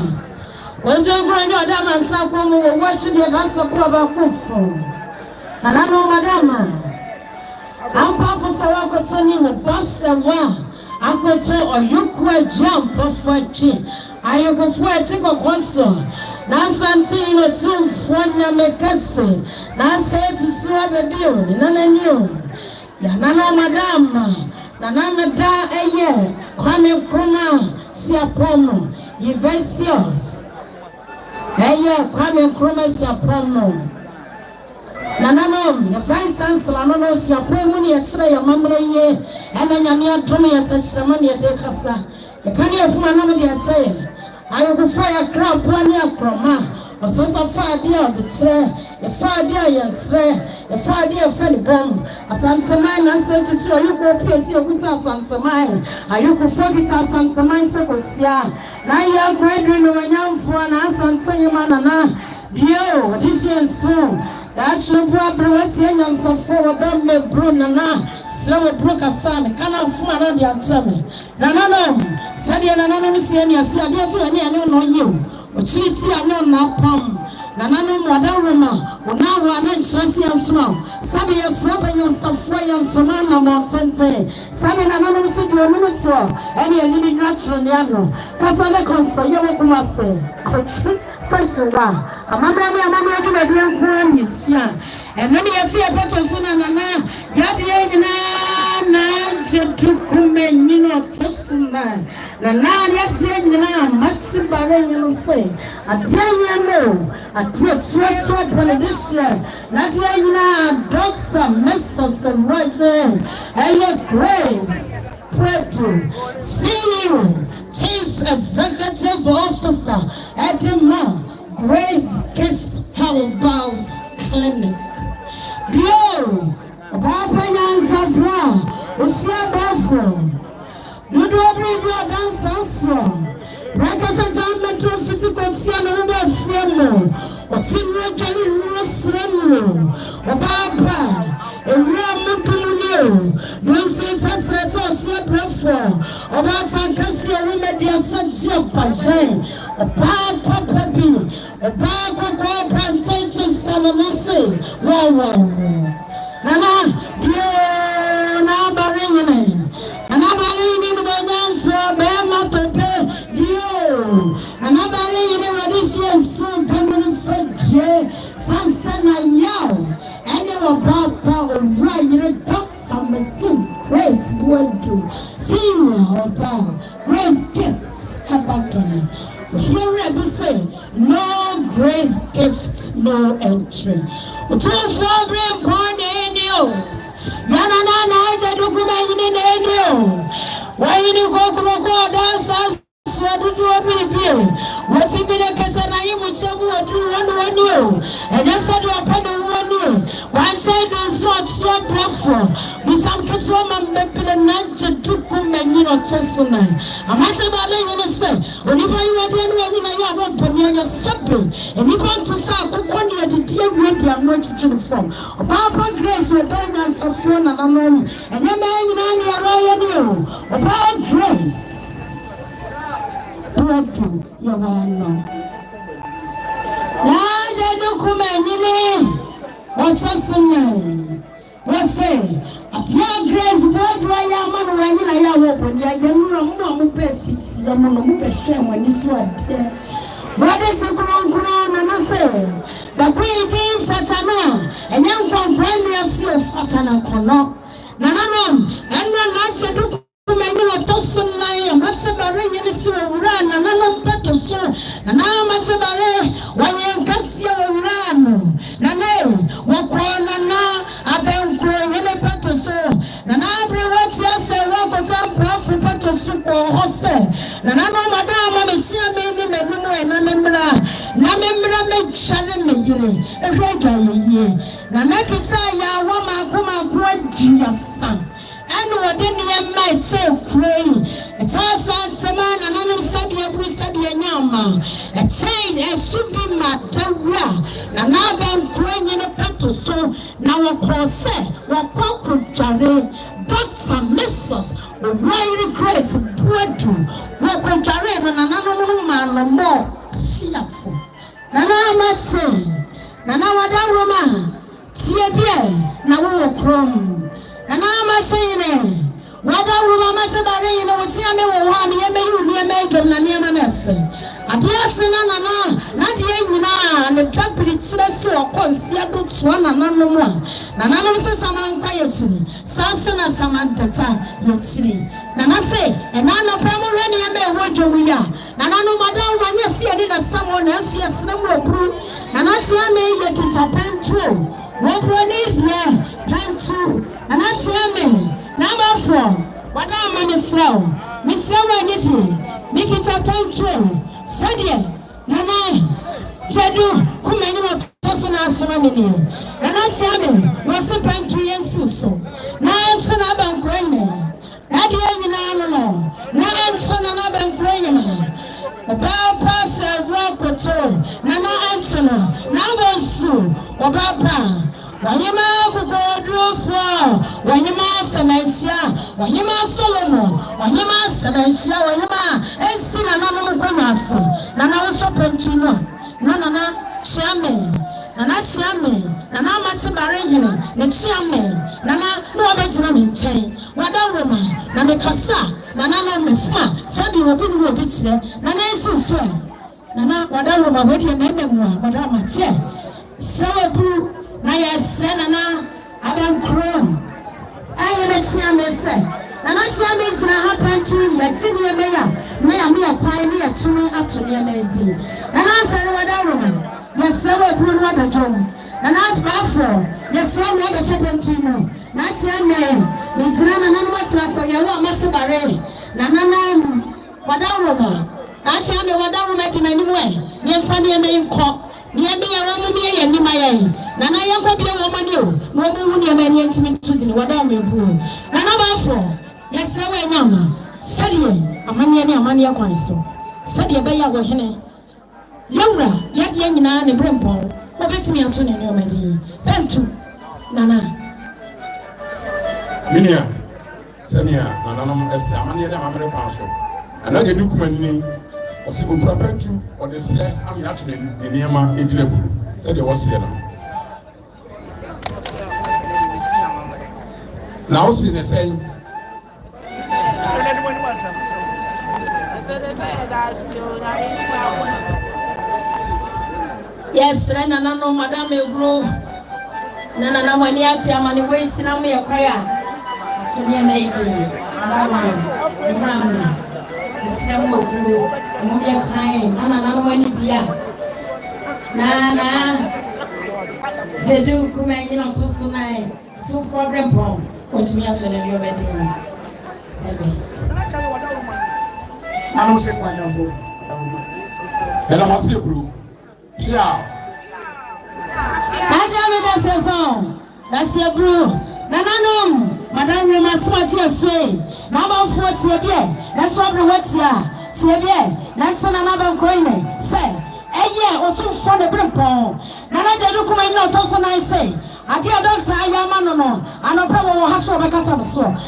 When you grind your dam and Sapo were watching the glass of Brother Kufu. And I know, Madama. I'm powerful Sawako Tony with Boss and Wa. Uncle Joe or you quite jump off for a chin. I go for a tick of Hosso. Now, something or two for Namekasi. Now, say to swab a bill, none I knew. Nana Madame, Nana da Kwame Krona, Siapono, University of Kwame Nkrumah Suapon Nananom, the Vice Chancellor, no, Suapon, when you try your mamma, and then you're doing your touch the money at the Casa. The canny of my name, dear chair. I will fire a crowd, 1 year croma, or so far dear the chair, a far dear, yes, a far dear friend bomb. A Santa Mine, said to you, you go pierce your guitar Santa Mine. Are you go for guitar Santa Mine, Secosia? Now you are graduating when young for an answer and tell you, Manana. Dio, this year soon. That should be and so forward, don't be Brunana. So broke a son, cannot find on the Antomy. Nanano, Sadia Nanano, Siania, Sadia to any, I don't know you. Which is I know not palm. Nanano, Madaruma, or now one and Chassis and Small. Sabia swapping on Safray and Sonana Montente. Sabi Nanano said you are limit for any living natural Yano. Casale Consta, Yawamase, Coach, Station One. A mamma to the grand friend is young. And many a tea better sooner than Yabina, Jetukume, Nino, Tessuma. The nine yet much better than say. I tell you, no, I take sweat up politician. Not yet, Doctor, Mrs. and right there. And Grace Boadu, Senior Chief Executive Officer at the Grace Gift Herbal Clinic. Bio, Papa Nansafra, Usia Baffour, Dudobri Dancer, Breakfast and John Metro Physical Siana Fiano, or Timur Jelly Rosremo, or Papa, a real Mupulu, don't say that's a toss, Baffour, or that's a Cassia Remedia Sancho Pajan, or Papa Papi, or Papa Plantation Salamose, wow. Nana, dear, now Baringane, and I believe in the down for Bama to pay, dear, and I believe in the addition soon to French, Sansana Yao, and they were brought power right, Dr. Mrs. Grace Boadu, Senior Hotel, Grace Gifts, Habakane. Here we say, no Grace Gifts, no entry. It's all for brain porn in you. Yana, I do come in you. Why you go dance? What's it been a Casanai, which I will do one new? And I said, upon one new. One side was what so platform. With some control and maybe a night to come and you know, Testament. I'm actually going to say, whenever you are doing one in a young open, you're supping. And you want to say, one year the dear radio, I'm not to from. About Grace, you're dying as a phone and a mom. And you're marrying on your about Grace. Boadu, Yawano. Now, no comment, what's a son? What's say? A dear Grace Boadu, I am on when I am open. I am no perfect, the mono shame when this one. What is a crown and I say? The queen being Fatana, and young from Premier Seal Fatana Kono. Nananum, and not to Many Tosson Lion, Matabare, and so run, and I better so, and now Matabare, when you Cassia run, Nana, Wakwana, Abankro, and a better so, and I bring what yes, I walk up for better soup or horse, and I know Madame, I'm a Namembra, make Shannon me, a regular year, Nanakita, Wama, come out, your son. And what didn't my child praying? A child Santa Man and I'm Sabia Brusadia Yama. A chain and should be my terror. And now I'm crying in a petal so now a corset, what could Jare, Dr. Mrs. Odehyie Grace Boadu, what could Jare and another man more fearful. Nana I'm saying, Nana Wadawama, Tia, now chrome. And I'm saying, what I will much about it, you know, what you may make of Nana Nefe. A dear Sinana, not the Engina, and the Tabiri so concealed to one and one. Nana says, I'm quiet to me. Sansana Samantha, your tree. Nana say, and I know Pamela, I may want to me. And I know ready na someone else yes na mo bru na na tia me ye kita pentro wo bro ni ye pentro na na tia me number 4 wada ma me sell any day me kita pentro sadie na na jedu kumenyi no toso na asoma me ni na na tia me wo se pentro yensu so na so na Abankro ne na de nyina no na Anthony na Abankro ma Papa se rokoto na Anthony na bonsu Papa wanyema kukodrofo wanyema samaisia wanyema Solomon wanyema samaisia wanyema ensi na no mkonase na wo sopentino na chiame na chiame na mate bare hene na chiame na no obejina me nchen wadawoma na me kasa na mefuma sabi obi no obi kire na ensi so na wadawoma wedi mememu a wadama che sawabu na yase na Abankro ayi na chiame se na chiame jina happen to ya tini meya na ya me akwan ne ya tumi atuni emedi na sare wadawoma Yesawa buru wada jom. Na Baffour yesawa wada sepentino. Na chiame mijina na mwata kwa yawa mate bare. Na wadawoma. Na chiame wadawoma kina nimwe. Ni mfani eme inko. Ni ebe ya wamu ni ya nima ya. Na yanko biya wamanyo. Mwamu ni eme ni entimi tudini wadawoma buru. Na Baffour yesawa nyama. Sadie amani ya kwa iso. Sadie beya wahene. Yaura yadi nyina ne brempo obetimi ato ne ne omadi pentu nana minia senia nananom ese amane ya mamre kwanso anaje dukumani osi okura pentu odesire am ya to ne niema edirebu se de wose na na osi ne sei yes, nana no madam ebro nana mwani ati amani wesi na mu yakwaya atuni na idi madam imam isiamu ebro mu yakai nana mwani bia nana jedu kumenyi na mposo nai two problem pon otumi atuni ni obedi ebe nana se kwa ndavo ela masi ebro yeah. That's your bro. Nananom, Madame Romaswa Tiasway. Number 40 beer. That's what we what's ya. Tiabia, that's on another coin. Say, a year or two for the brimpon. Nana Jadukuma not also I say. I dear doctor, I am no. I know Pablo has so become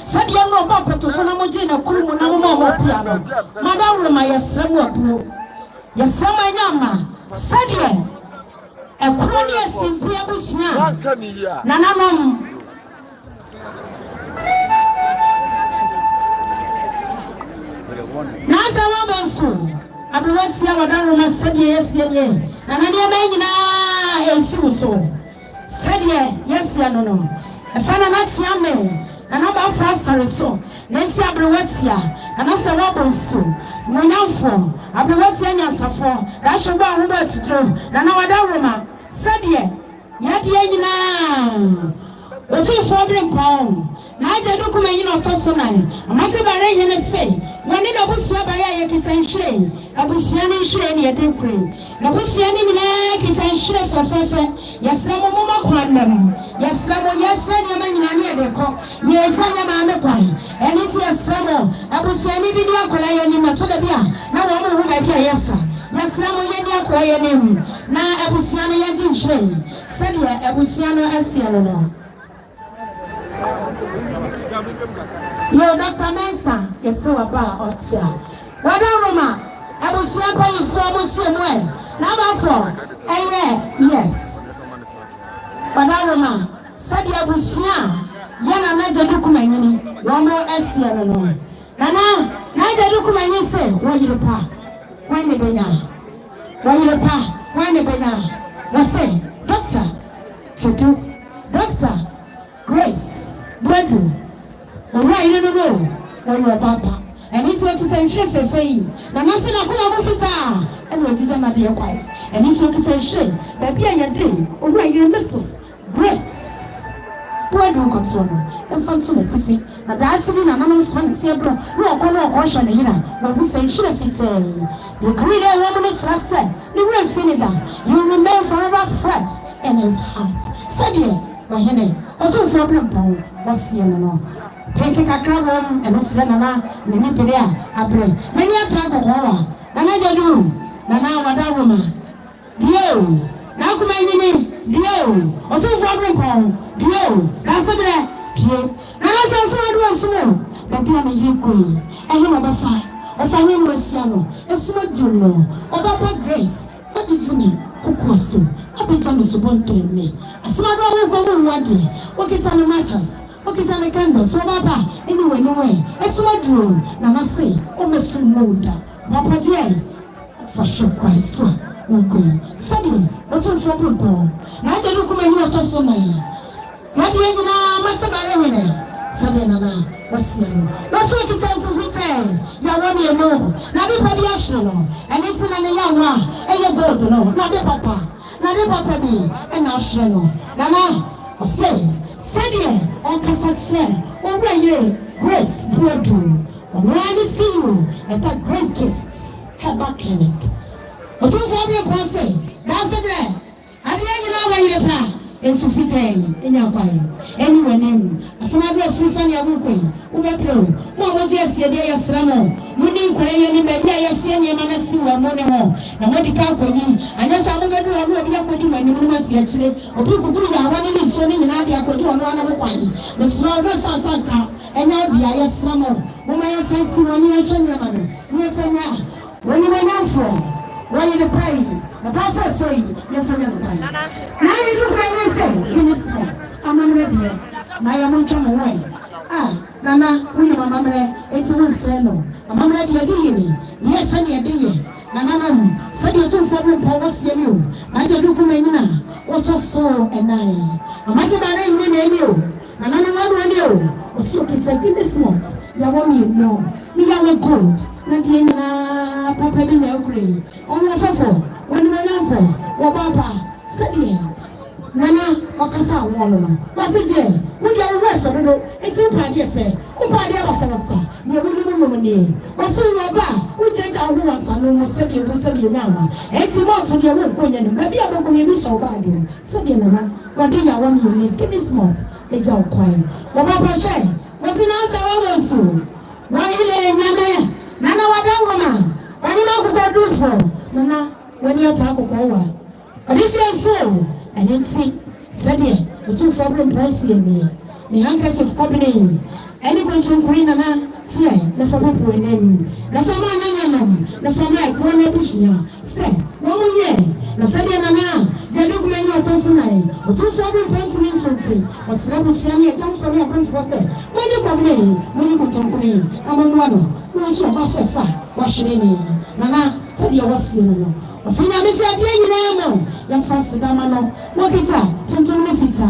said young Robert to Fonamojina Kumu Namamo piano. Madame Romaya Samuel Bro. Yes, some my number. Sadie, a crony simply a bushman. Nananom. Nasa Wabansu, I be what's your Madame Sadie, yes, ye. Nanadia Manina, a suso. Sadie, yes, no. A fan not young man, and about faster so. Nancy Abrewetia, and Nasa Wabansu. Monyamfo abewati anyasafo da hweba ahoba tutro na wadawoma sadie yade nyina otufo brempon na aje dokuma nyina otoso nan amate bare hene sei woni na busua ba ya kita nhire abusua ne nhire ne yede kure na busua ne nyina kita nhire fefefe yasamo moma kwandam yasamo yashe ne manyina ne yede ko ye tanya ma me kwan eni ti yasamo abusua ne bi ni akola ye ni mato da bia na wo mo ba bia yasa yasamo ye ni akola ye ni na abusua ne ye nhire sadia abusua no asia no yo Dr. Mensa yeso aba otia wada Roma abusia pa yifo mo semwe na Baffour yes wada Roma sadi abusia yana na jadukuma nyini wo mo asia no na jadukuma se wo yirepa wan ne benya wo say Dr. Grace Boadu. Right, no. When you're Papa. and it's what you can share for free. Now, nothing I come and what did I be quiet? And it's what you can share. That be a day, or where you Mrs. Grace Boadu and Fontaine Tiffy. And actually, I'm not one zebra, no color or ocean here, but who sent share fit. The green woman just said, the real Finida, you remain forever fresh in his heart. Said ye, my henny, or two problem was seen no. Peke kakra and it's nana, Ninipedia, I pray. Many a type of horror. Nana do, Nana Wadawama. Dio, now come in, Dio, or two problem, Dio, that's a bit. Nana says, I was small, but be a new queen. I am a buffer. As I am Luciano, a small Juno, or Papa Grace. What did you mean? Kukusu, a bit on the subon to me. A small woman one day, what is on the matters? What is on the candles? So, Papa, anyway, no way. A small room, Nana say, almost from Moda. Papa Jay, for sure, quite so. Okay, suddenly, what's your problem, Paul? Now, the look of my water so many. What do you know? Much about it. Suddenly, Nana, what's what it tells us? You know, now the Padiashno, and it's in a young one, and you go to know, not the Papa, not the Papa be, and now Shano. Nana, or say ye, on Cassette, or where you, Grace Boadu, or when I see you at that Grace Gifts, Herbal Clinic. But who's having a say, that's a bread. I didn't know where you're at. In Sufite, in your body, anywhere name, as some other Frisan Yabuki, Ubapro, Mama Jessie, dear Slamo, Munim Quay, baby, I see your Manasi, or Monemo, and what the company, and as I never do, I will be up with my new actually, or people who are one in showing in Adia Koto on one of the wine, the stronger Sanka, and now be I Slamo, Mama, I fancy one year, Shanyaman, near Fenya, when you went out from, why you the pay? But that's what for you, your friend of the time. Now you look like I say, give me sense. I'm on ready. Now I'm on come away. Ah, Nana, we know Mamma, it's one seno. A mamma, dear, yes, and your dear. Nana, said you two for me, Paul was you. I don't look at what your soul and I. A much of my name, we you. Nana, one you. Or so it's a goodness month. You want me, no. We are good. Nadina, Papa, be no green. On your father. When you are for, or Papa, said ye, Nana, or Cassa, woman, was it Jay? When you are rest, it's a party affair. Oh, party of Sassa, your woman, or so you are back. We change our woman, son, who was said you will send you now. It's a month of your work when you maybe I don't go in so bad. Said you, Nana, what do you want you need? Give me smart, a job quiet. Or Papa Shay, what's in answer? I want so. Why you lay, Nana, what that woman? Why you know who got do for? Nana. When you talk about additional soul, and then see, said ye, the two problem pressing me, the handkerchief company, anyone to Queen and I, say, the Fabu name, the Fama, the Fama, Quana Bushia, say, 1 year, the Sadia Nana, the document of Tossanai, or two problem painting something, or Slabushani, a town for your brain for say, when you come in, when you go to Queen, among one, who shall not say fire, wash any, Nana, said you was seen. Sina misi adie nyinamo ya fasidama no wakita tuntun fita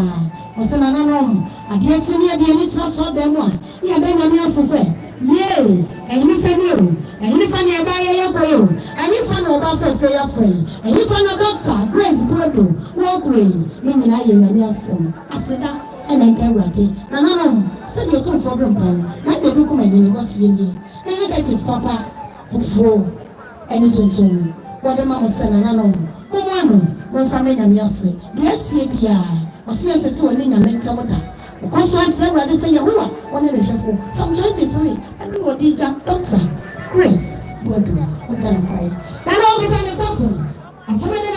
osena nanom adie chini adie ni tira so dem a ya da nyame asese ye ehini fani o ehini fani e ba ye koyo ehini fani oba fefe ya fe ehini fani doctor Grace Boadu wo grey ni nyina ye nyame asem aseda ene nkawrade nanom se de to problem pan na de bi kuma nyini wasie ni ehini ka chief papa fufu eni tuntun what the mama said, and I know. One family, Yassi. Yes, yeah. Or sent it to a linear mental mother. Because I said, rather say, you are one of the shuffle. Some 23. And you were DJ Doctor Grace Boadu. What I'm crying. And all get on the coffin. I'm coming in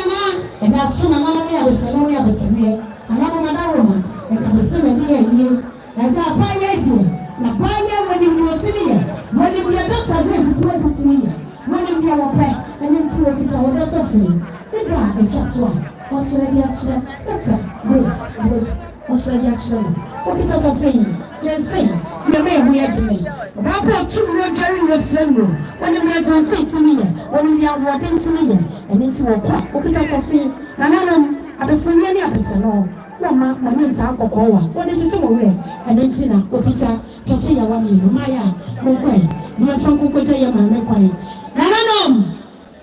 and that's soon. I'm only a Bessie, a Bessie. And I'm another woman. And I'm a son of you. And I buy you. Now, buy you when you go to me. When you are Doctor Grace Boadu to me. When you are a pet. And then to get our daughter free. The dog and chat one. What should I be actually? Doctor Grace Boadu. What should I be actually? What is out of free? Just say, you may weird to me. But I two Jerry Western room. When you are just say to me, when you are walking to me, and into a quack. What is out of free? And I know, at the same episode. Mama, my name's Uncle Kowa. What did you do? And then Tina, Okita, Tofia, Wami, Maya, Mugway. ni afanko koja ya mama kwan na nanom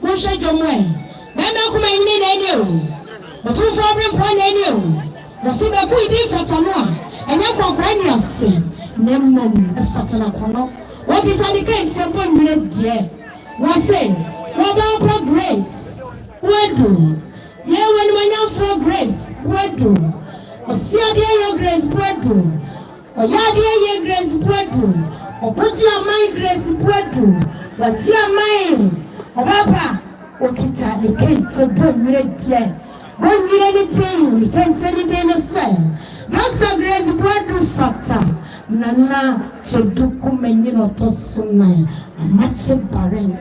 mo hwe jomwe na na kuma yini na ene o mo tu fo bi mpo na ene o mo si ba ku idi fatano a enya kokra ni ase na mmom fatana kono wo kitani kan tempo nwere die wo say wo ba Grace Boadu ye woni manya for Grace Boadu o si ade ye Grace Boadu o ya ade ye Grace Boadu o poti amai Grace Boadu wa ti amai o baba o kitani kan tempo nwere die when we anything, we can't tell you the same. Dr. Grace Boadu Fata, Nana, Cheduku Menino Tosuna, a match barren.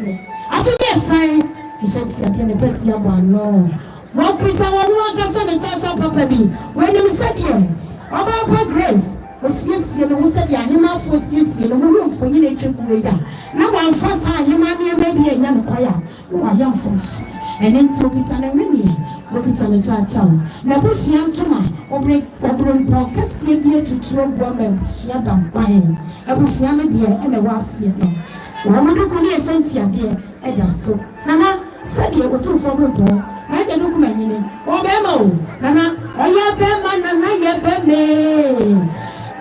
I should be a sign, he said, Siapian Petty Abano. What Peter one workers on the church of Papa when you said, yeah, about Grace. Was yes, and said, yeah, him out for yes, and room for you to go. Now I'm first, I am maybe a young choir, no, a young folks. And then took it on a mini, look it on the church. Now, push young Toma, or break podcast, see beer to throw woman, Siadam buying, a Busiana dear, and a was here. One look on the essential dear, and that's so. Nana, said you were too for Bruno. I can look my name. Oh, Bemo, Nana, oh, yeah, Bema, Nana, yeah, Beme.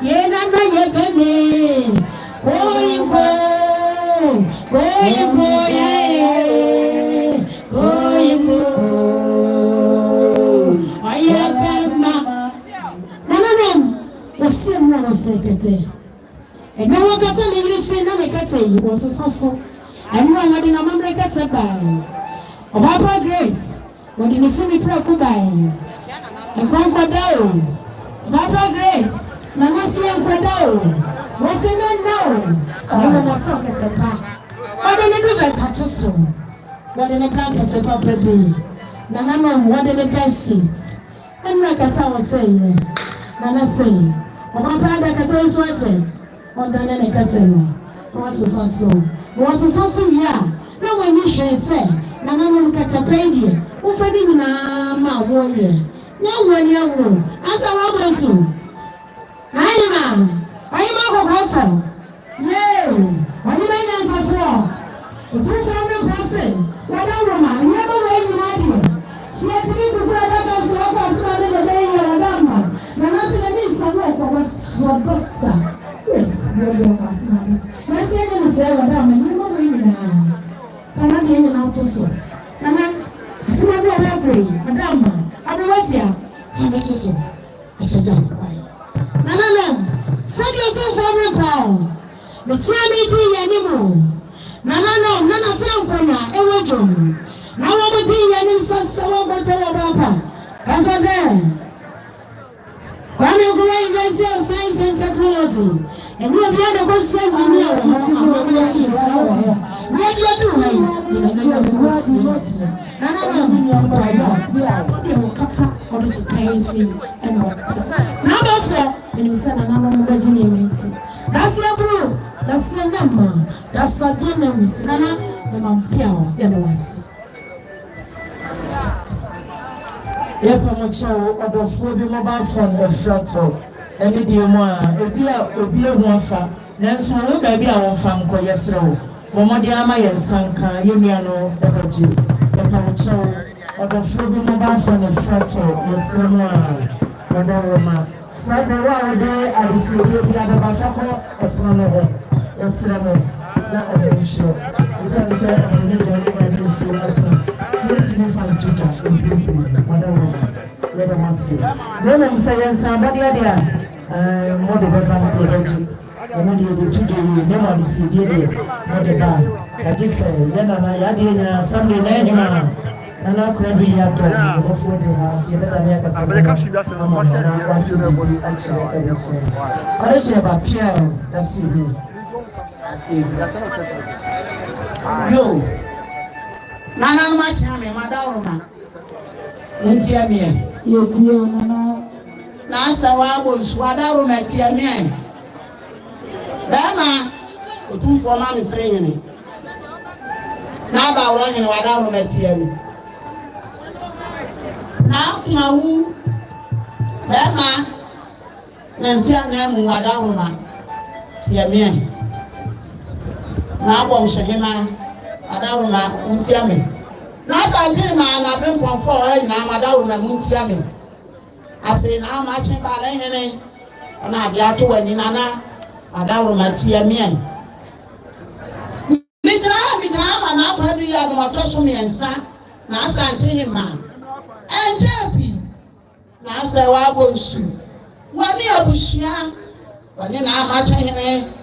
Yeah, Nana, yeah, Beme. Go, yeah. And now I got a little say, Nanakate was a sasso. And now I didn't remember Kata by. O Papa Grace, what did you see me preoccupy? And Conquadao. Papa Grace, Nanasi and Quadao. What's the man now? I was so at a pa. What did you do that touch so? What in a blanket a papa be? Nana, what in the best sheets? And Rakata was saying, Nana say. Papa da kata swate o da na kata no was so ya na when you say na no kata pay o fa di na ma wo ye nya wani awo asa wa bo so ayi ma ko kota ye oni ma nya sa fo o tu fa me passe wa da wo ma nya no we ni na di si ati ku kura da ba so ko so na de ye wa da ma na na se ni sa wo ko so doctor yes you don't ask me na se ni se wa da ma ni mo we ni na kana de ni na to so na na se na be na pray madam abi watia fa na to so e fa da kwai na said you to for pound the chami di ya ni mo na tell kwanya e wodom na wo mo di ya ni so wo go to wo papa asa then Kwame University of Science and Technology. And we have the best engineer. Yepamocho Baffour bi mobile phone efrato eni die mo a obi ehu afa nanso wo ba bi a won fa nko yesre wo mode ama yensanka yemia no ebaji yepamocho Baffour bi mobile phone efrato yesre mo a wodoroma sabe wa wode adisiri bi ababa fako epono no ho yesre mo na obencho isa oni de ni so asa tini fa tuta let them see. Then I'm saying somebody there, more the better than the money to do, never the CD, not the bar. I just say, Yana, Yadi, Sunday, Nana, and I could be at the before the house. You better make a say about Pierre, that's you. Yo, Nana, much hammy, Madame. Ntia me. Yo tio nana. Last hour was wada room at tia me. Bema, o tu for man is training. Now ba running wada room at tia me. Now kuma wu. Bema, nansia na mu wada room tia me. na abom shehema adaruma untiame na sante ma na brim ponfo na madaruma muntiame afi na ma chen ba le hene na dia to wani nana adaruma tiame midra ma na kwadu ya no to so miensa na sante ma enjepi na se wa bonsu wani abushia wani na ma chen hene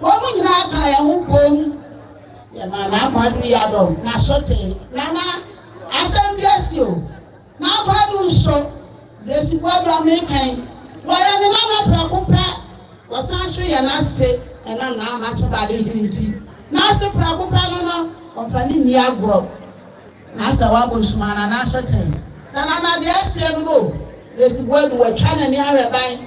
womu nyina aka ya hu bom ya ma na kwadu ya dom na sote nana asembesio na kwadu so Grace Boadu amekan waya ni nana prakupa wasanso ya na se ena na ma che ba de hinti na se prakupa no onfani ni agro na sa wa bonsumana na sote nana de asie no Grace Boadu wa twana ni areban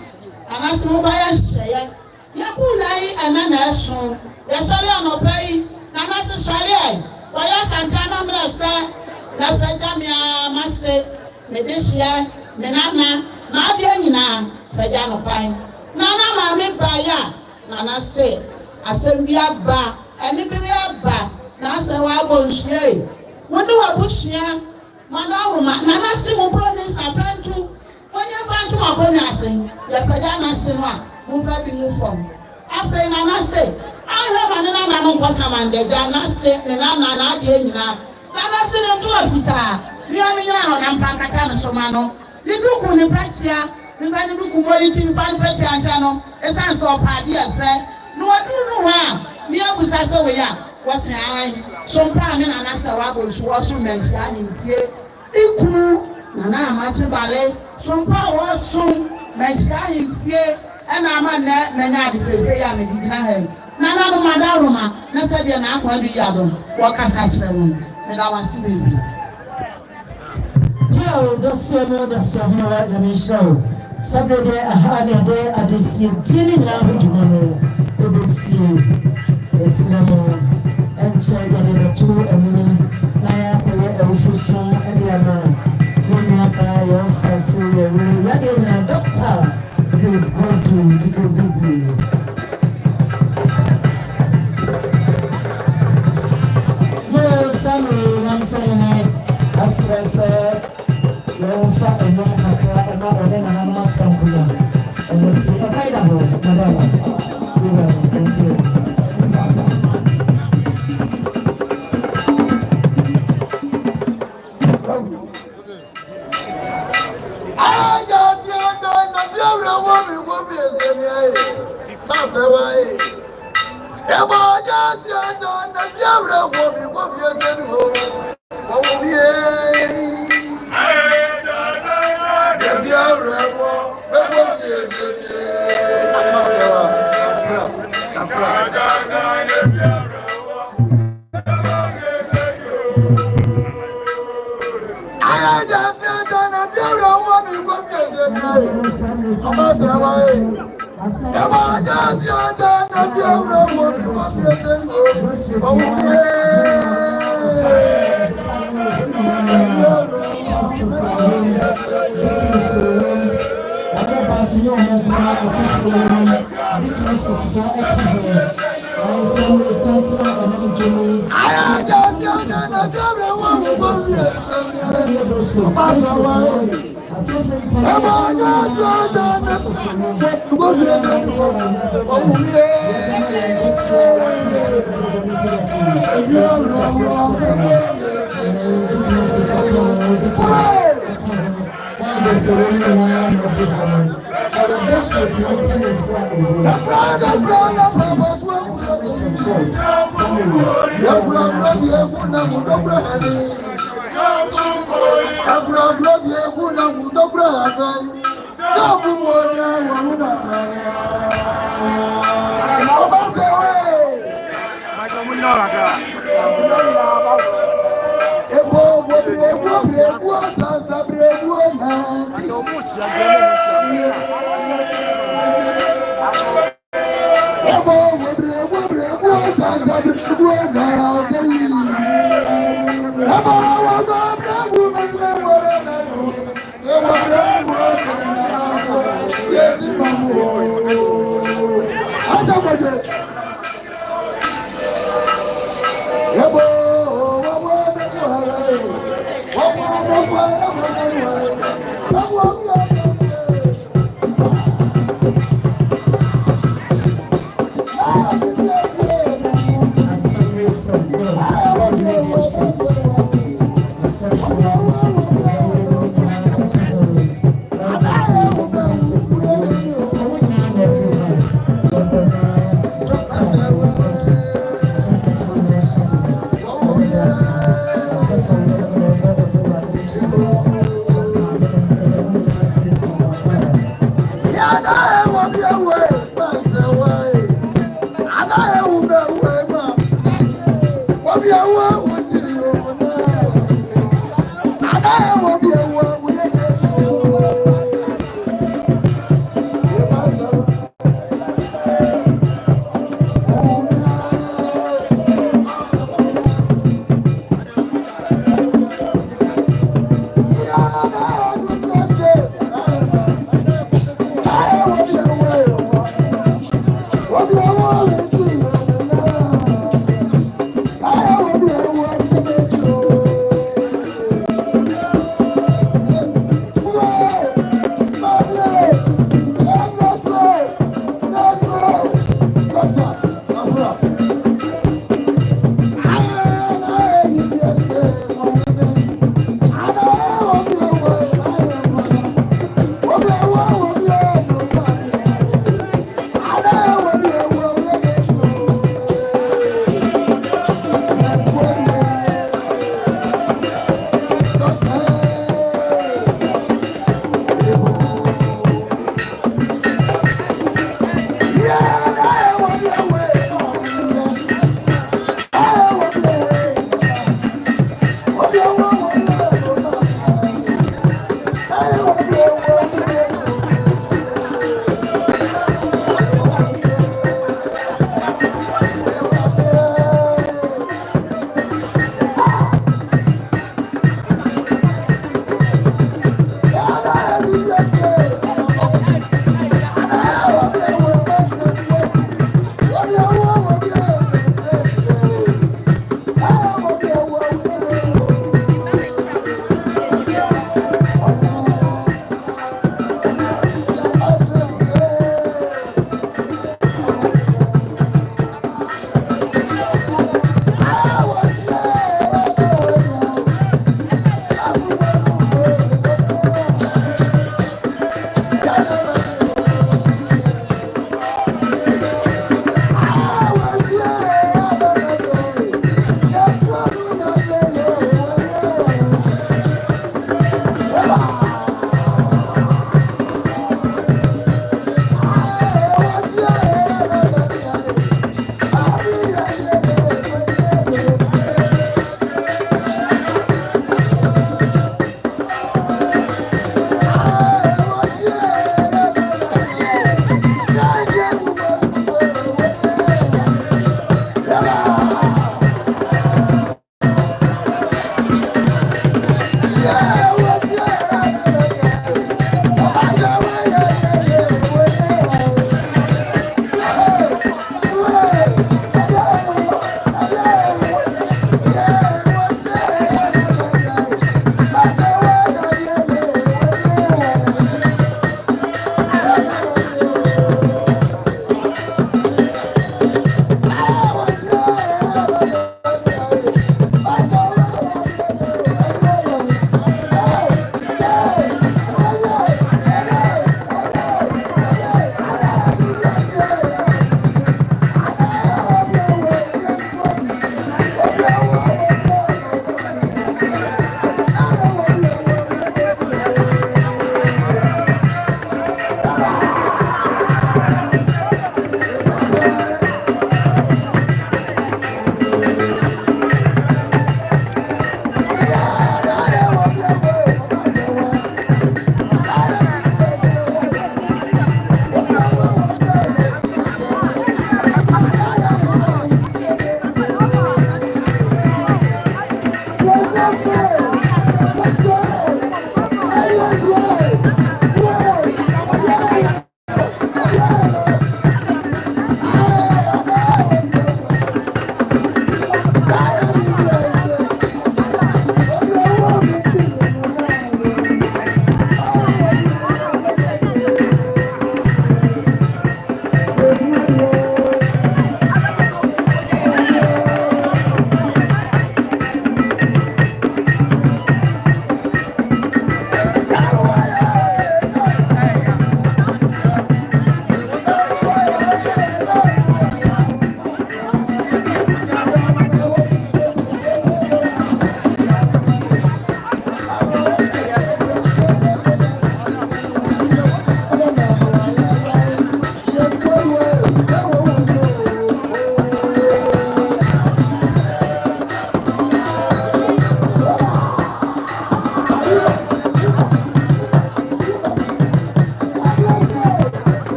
ana se mo ba ya hyeya Yabulai anana so yasale anopai nana se sale ai waya santana mresta na feja mi amase medeshia menana na ade nyina feja no pai nana ma me baya nana se asem bia ba eni bia ba na se wa bonhie woni wa buhia mana wo nana se mo promise aprantu onye fantu makoni asen ya feja na se no a Move be move from. After Nana say, I have an another person de Dana say, and Nana Dina. Nana say, to a fita. We are now on Pancatana Somano. You do Kuni Pratia, we find the Kumolity, find Petty and Shano, a sense of party affair. No, I don't know how. Near was I so was I. Some time in Anasawabo, she was mentioned in fear. Nana Machi Ballet, some power soon mentioned in fear. And I'm a man, the ya me did not Nana no madaruma, na said ya na kwadu yadom, waka sachirem, and I was baby. Yo, the same the show. Saturday, a holiday at the sea, dealing out tomorrow. It is Islamo, and check the two and Naya Elfusum and the Ama. Yama, your first year, doctor. Grace Boadu to the baby. Yo, Sammy, I'm saying, as I said, you're fat and not a and not a not and it's a kind of madam. Thank you.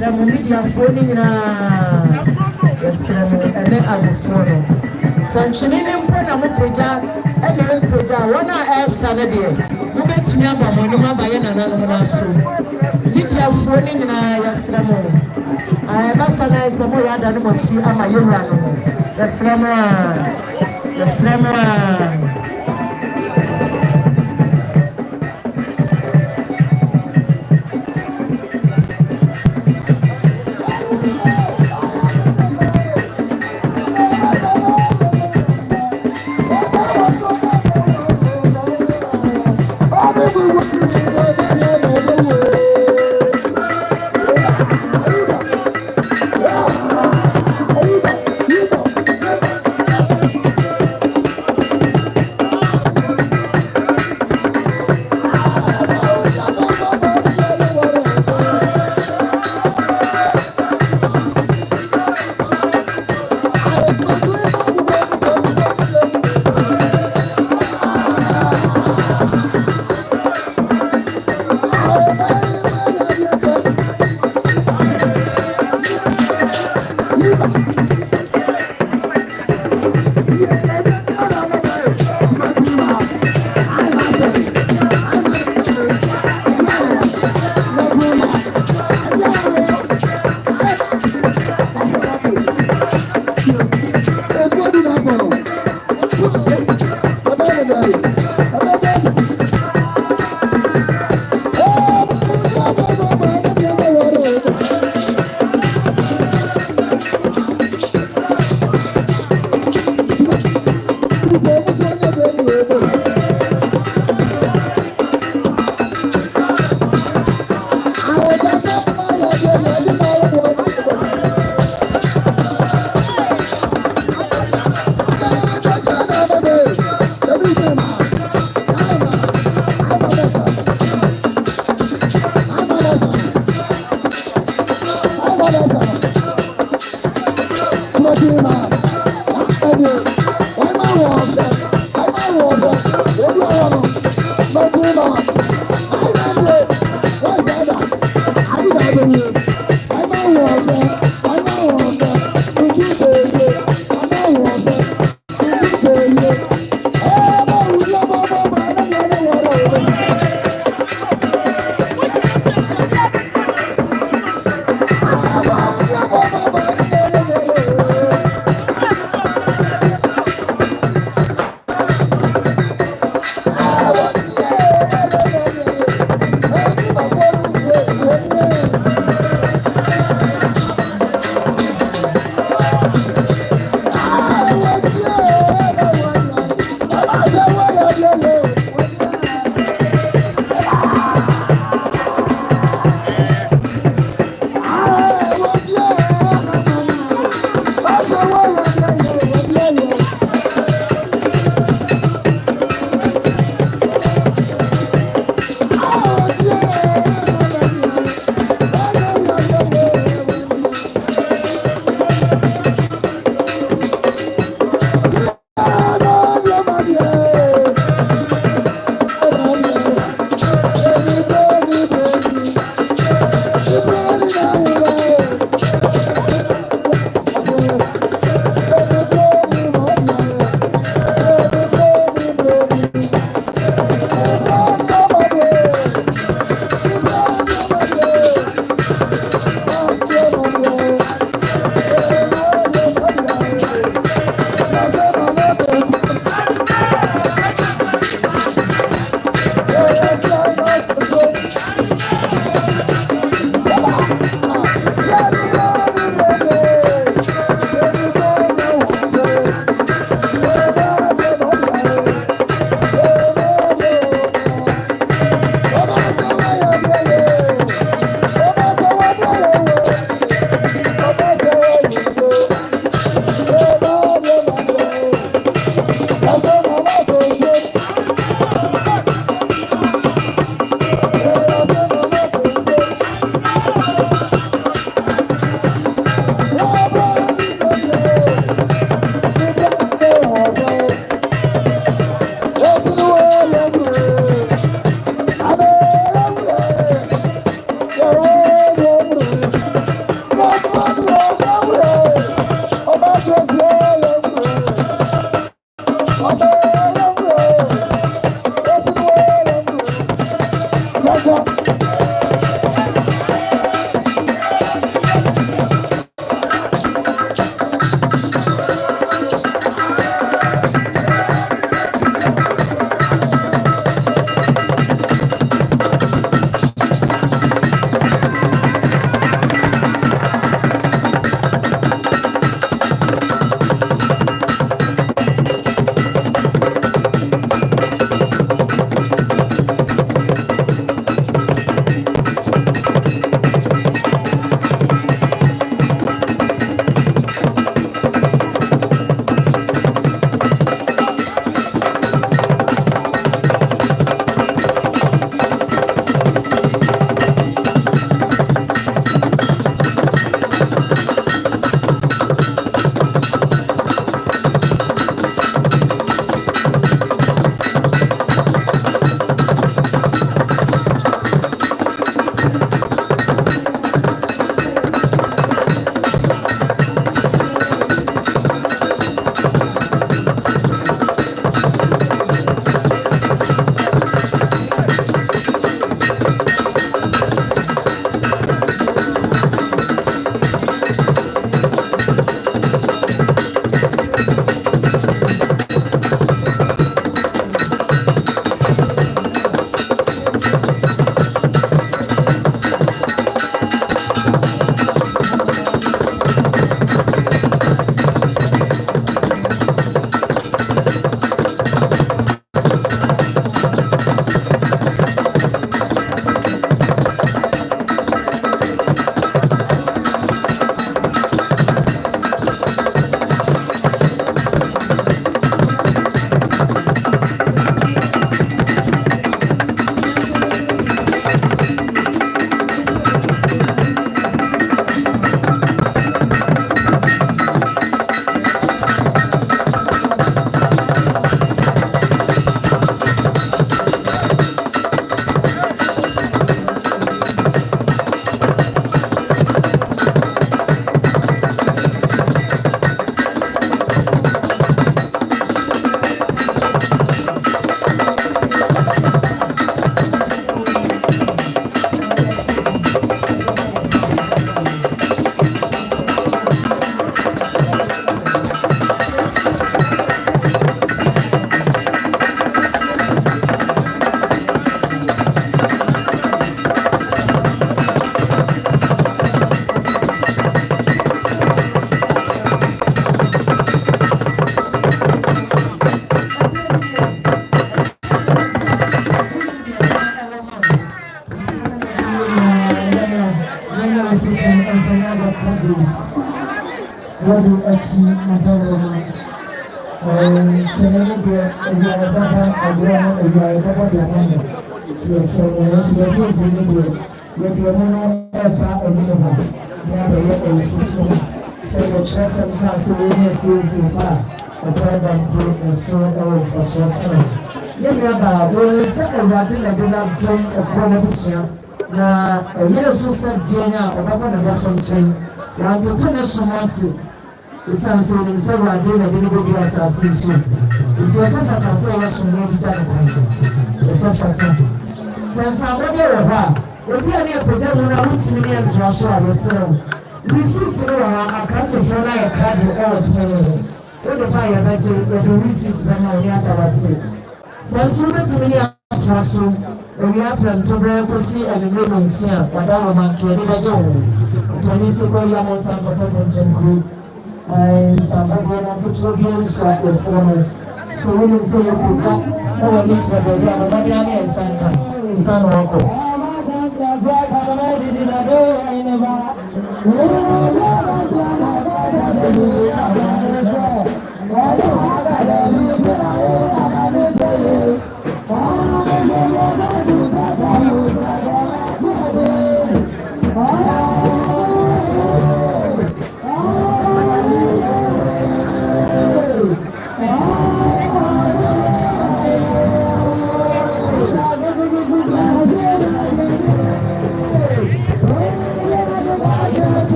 yɛsrɛ mo mediafoɔ no nyinaa yɛsrɛ mo ɛne agofoɔ no santwene ne mpo na mopagya ɛne mpagya wɔn a ɛresa no deɛ mobɛtumi aba mo anim aba yɛ nananom no aso mediafoɔ no nyinaa yɛsrɛ mo ɛbasa no ayɛ sɛ moyɛ ada no mɔkyi ama yɛwura no mo yɛsrɛ mo a yɛsrɛ mo a Grace Boadu achi madawoma channel de eya baba agro eya baba de mama ti so mo so de bi de ye de mo no eba eni ba ya de ye enfuso se yo chasa nka se we ne se pa Odehyie so ewo fashion ye me ba wo se ewade na de na dom ekro na busia na yele so se die nya obaba na ba fo nchen na to ne so mase isan so ni se ewade na de ne bi asase so nti esa fata se ya so ne bita ko esa fata sense abode wo ha obi ani epoja mo na wutimi ne ntwa so a yesere receipt no wa akrache fo na ya krado e wo tmo o de pa ya baje e do receipt na na oni adawase sense wo betimi ne ntwa so we are from Tabiri kosi anime nsia wadawo manke ni baje wo toni se ko ya mo san fata group ai sababo na futuo bi nso yesere so we say you put up o ni se be ya no dia me sanka san wako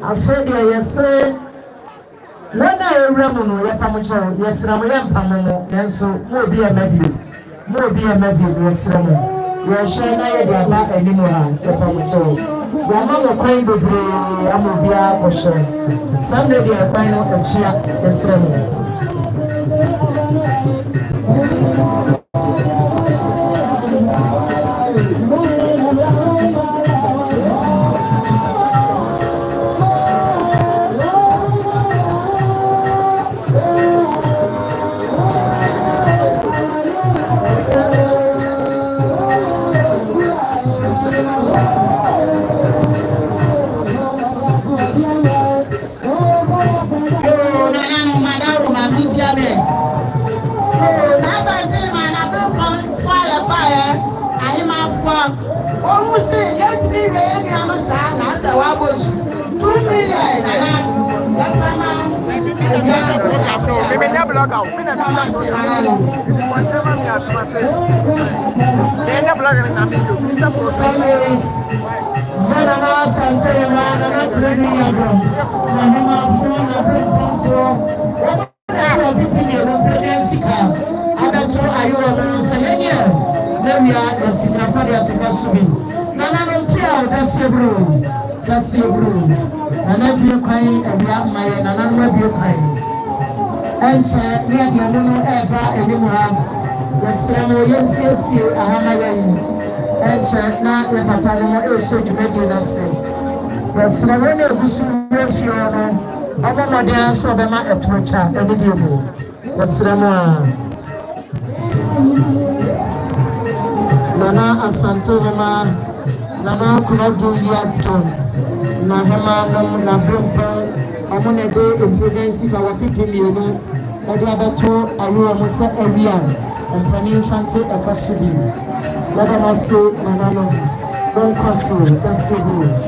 afraid you say when I remember ya pamucho yesra mo yampa mo nenso mo bi emabi yesra mo ya shena ya dia ba animu ha ya pamucho ya mama kwan bebre amobia ko she samne dia kwan no achia yesra mo enche ni ade no eba enimu ha yesremo yensiesi ahana yen enche na ye papa no e so dwedi na se yesremo ne gusu refio no obo de aso be ma etocha eni de mu yesremo a nana asante ma nana kuna duya ton na hema no na bompa amone de improvement fa wa pipi mienu odi abato awo mo se awia empani infante ekasubi lada maso nanano don koso tasibu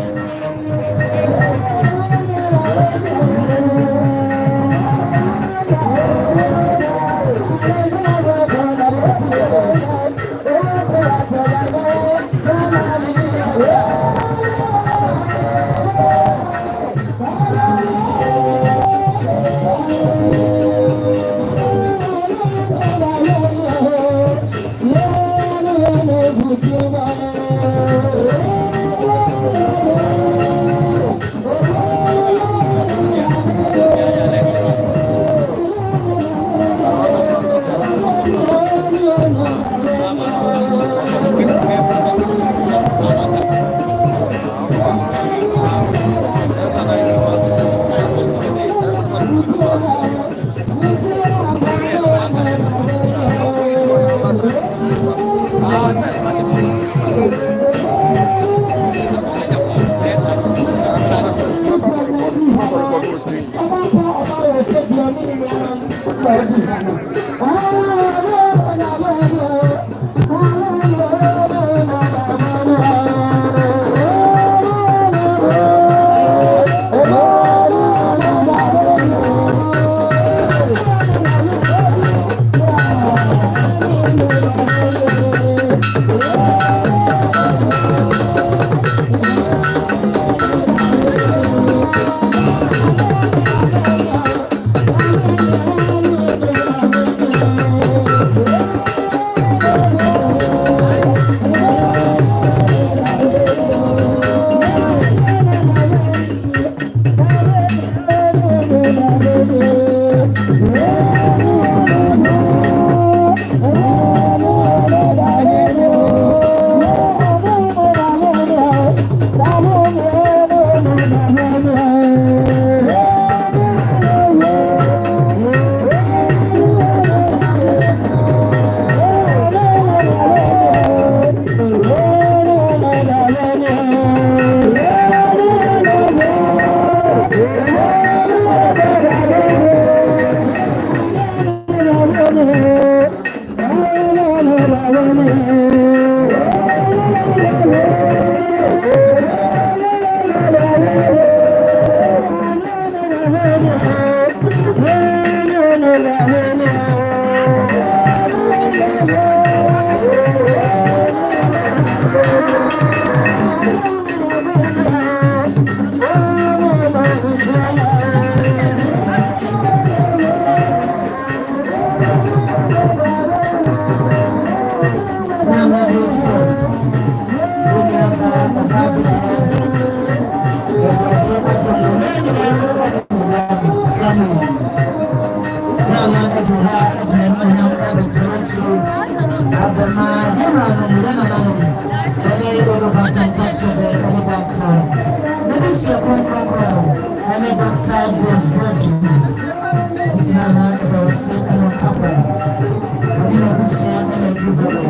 Grace Boadu. It's not like I was saying, I'm a couple. I'm going to say, I'm going to do better.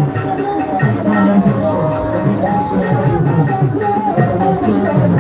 I'm going to do folk. I'm going to say, I'm going to do better. I'm going to say, I'm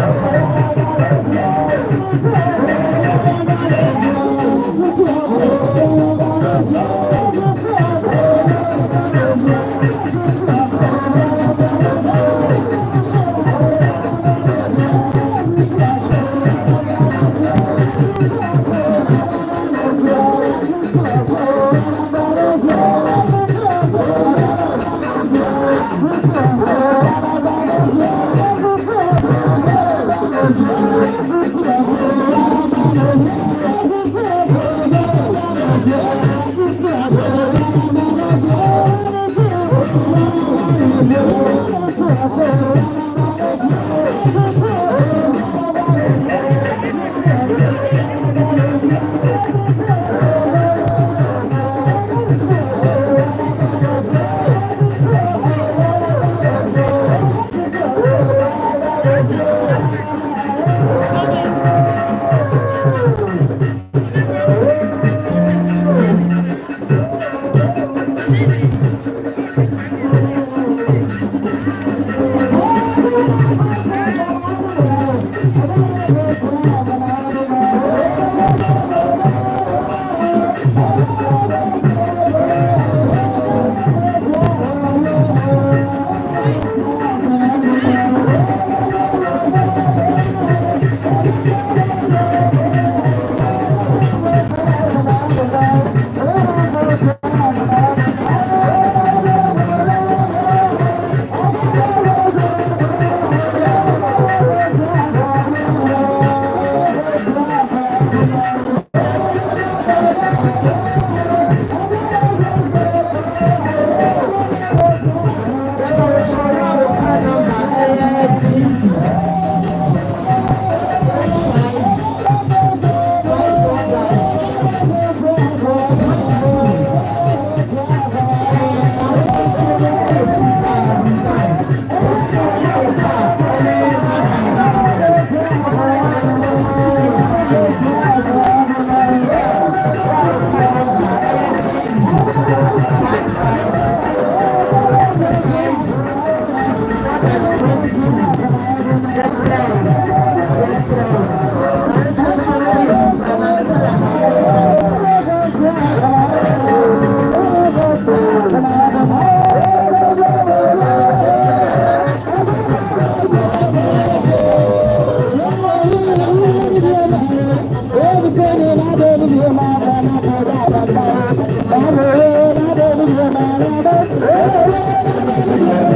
Thank you.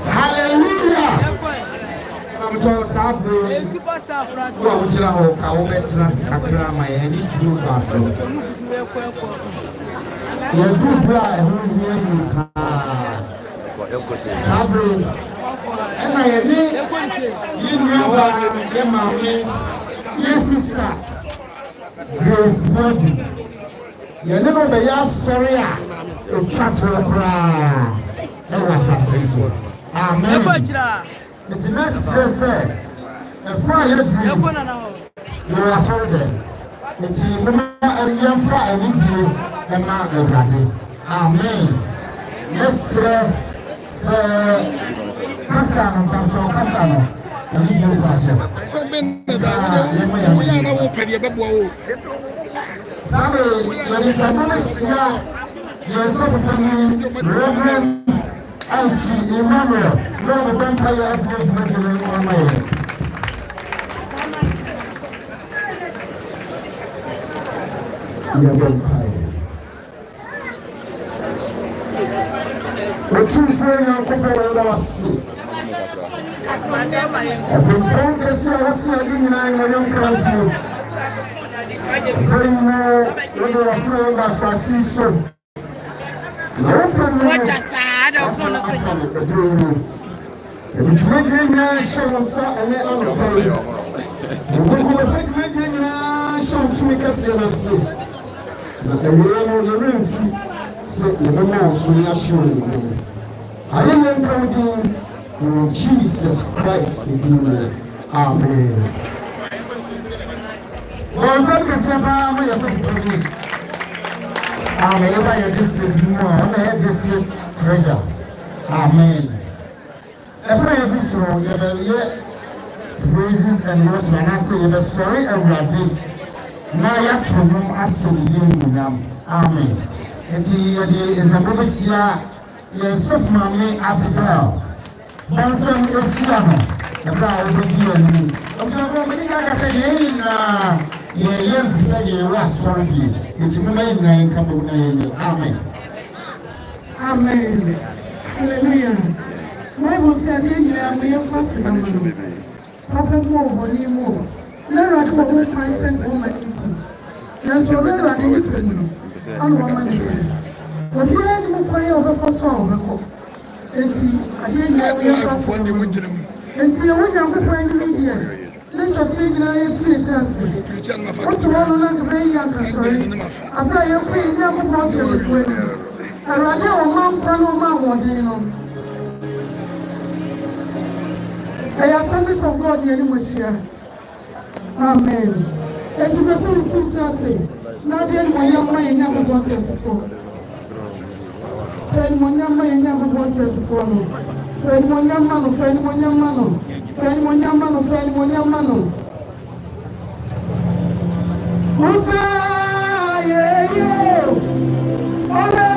Hallelujah. I'm just happy. Well, we just hope I will get to Sakura my any two person. You do fly who hear you. Sabri. And I need you remember your mommy, your sister, Grace Boadu. You never be your sorry. You try to cry. That was a sense. Amen. It's a message say, a fire dream. You are sorry then. It's a young fire and the man of Latin. Amen. Let's say, Cassano, Pancho Cassano, and you Cassano. Sorry, there is a bonus here. Yes, Reverend Auntie Emmanuel, Lord Vampire Upgrade on my head. You are vampire. The two for young people was I've been born to see I was seeing in my young country. Very more, what do I feel about Sassiso? What a sad of one of the blue. Which making a show on Saturday on the pay. The Google effect making a show to make us see. But the real of the room said the memo soon assuring you. I am encouraging you, Jesus Christ, the demon. Amen. Well, some can say, I'm yourself. Amen. By your district, more on the district treasure. Amen. Every episode, you have praises and worship, and I say, you're sorry and ready. Now you have to know as you do. Amen. Eti yɛde nsɛmpa bɛhyia yɛn sɔfo maame Abigail bansam ahyia no ɛberɛ a wɔbɛdi yɛn anim. Ɔbusuafoɔ mede ka aka sɛ yɛn nyinaa yɛyɛ nte sɛ yɛwɔ asɔre fie. Eti moma yɛn nyinaa yɛnka bɔ na yɛn amen. Amen. Hallelujah. Bible said yɛn nyinaa mo yɛmfa ase na ma no. Papa mu ɔbɔne mu na Awurade wɔ ho kwan sɛ nkɔma ne nsi. Nanso ɔno Awurade ne pɛ mu no ana wama ne nsi. Obiara ne mu kwan a ɔbɛfa so a ɔbɛkɔ. Enti adeɛ nyinaa mo yɛmfa ase na ma no. Enti yɛwɔ Nyankopɔn anim deɛ ne ntɔseɛ nyinaa yɛsi yɛtiri ase. Wote hɔ no na nka bɛyɛ ankasɔre. Abere a yɛkɔ yɛ Nyankopɔn te asefoɔ anim. Awurade a ɔma nkwa na ɔma ahoɔden no. Ɛyɛ Assemblies of God yɛn anim ahyia. Amen. Eti bɛ sɛ nsu tiri ase. Na adeɛ no wɔnyɛ mma yɛ Nyankopɔn te asefoɔ. Fɛn wɔnyɛ mma yɛ Nyankopɔn te asefoɔ no. Fɛn wɔnyɛ mma no. Fɛn wɔnyɛ mma no. Fɛn wɔnyɛ mma no. Fɛn wɔnyɛ mma no. Musa yeye. Ore.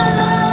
La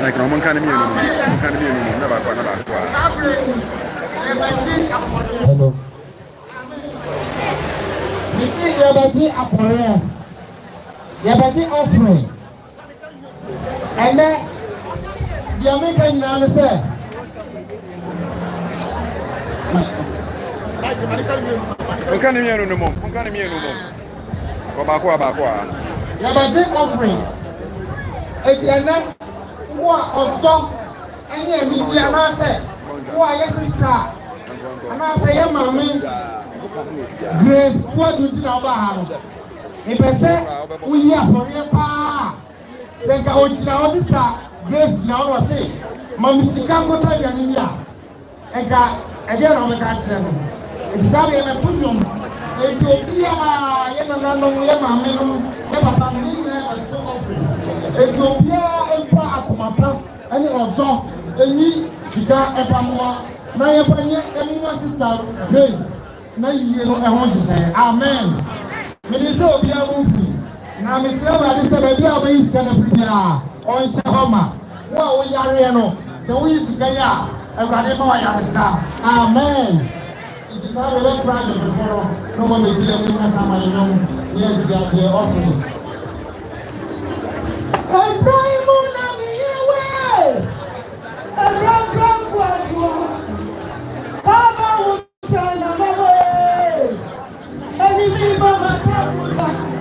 Like no one can be never. Hello. You see your body apparel. Your body offering. And then the American man said, Can't hear no more. Your body offering. It's enough. Who are on top? And then the Gianna said, who are your sister? And I say, yeah, mommy. Grace, what do you know about her? If I say, we are for your pa. Say, I want to know sister. Grace, now I say, Mammy Chicago time in India. And again, I'm a catch them. It's sorry, I'm a premium. Ethiopia, Ethiopia, Emperor Akumapa, any of dog, any cigar, Epamua, Nayapanya, any sister, Grace. Now you know, I want to say, Amen. Minister of Bia Movie. Now, Miss Eva, this is a baby of East California, or in Sahoma. What we are, so we is Gaya, and Rademo Yamasa. Amen. It is our little Friday before no one is here with us. I'm here to get the offering. And pray more than the way. And run, Papa will tell them away. And you be Mama Papa.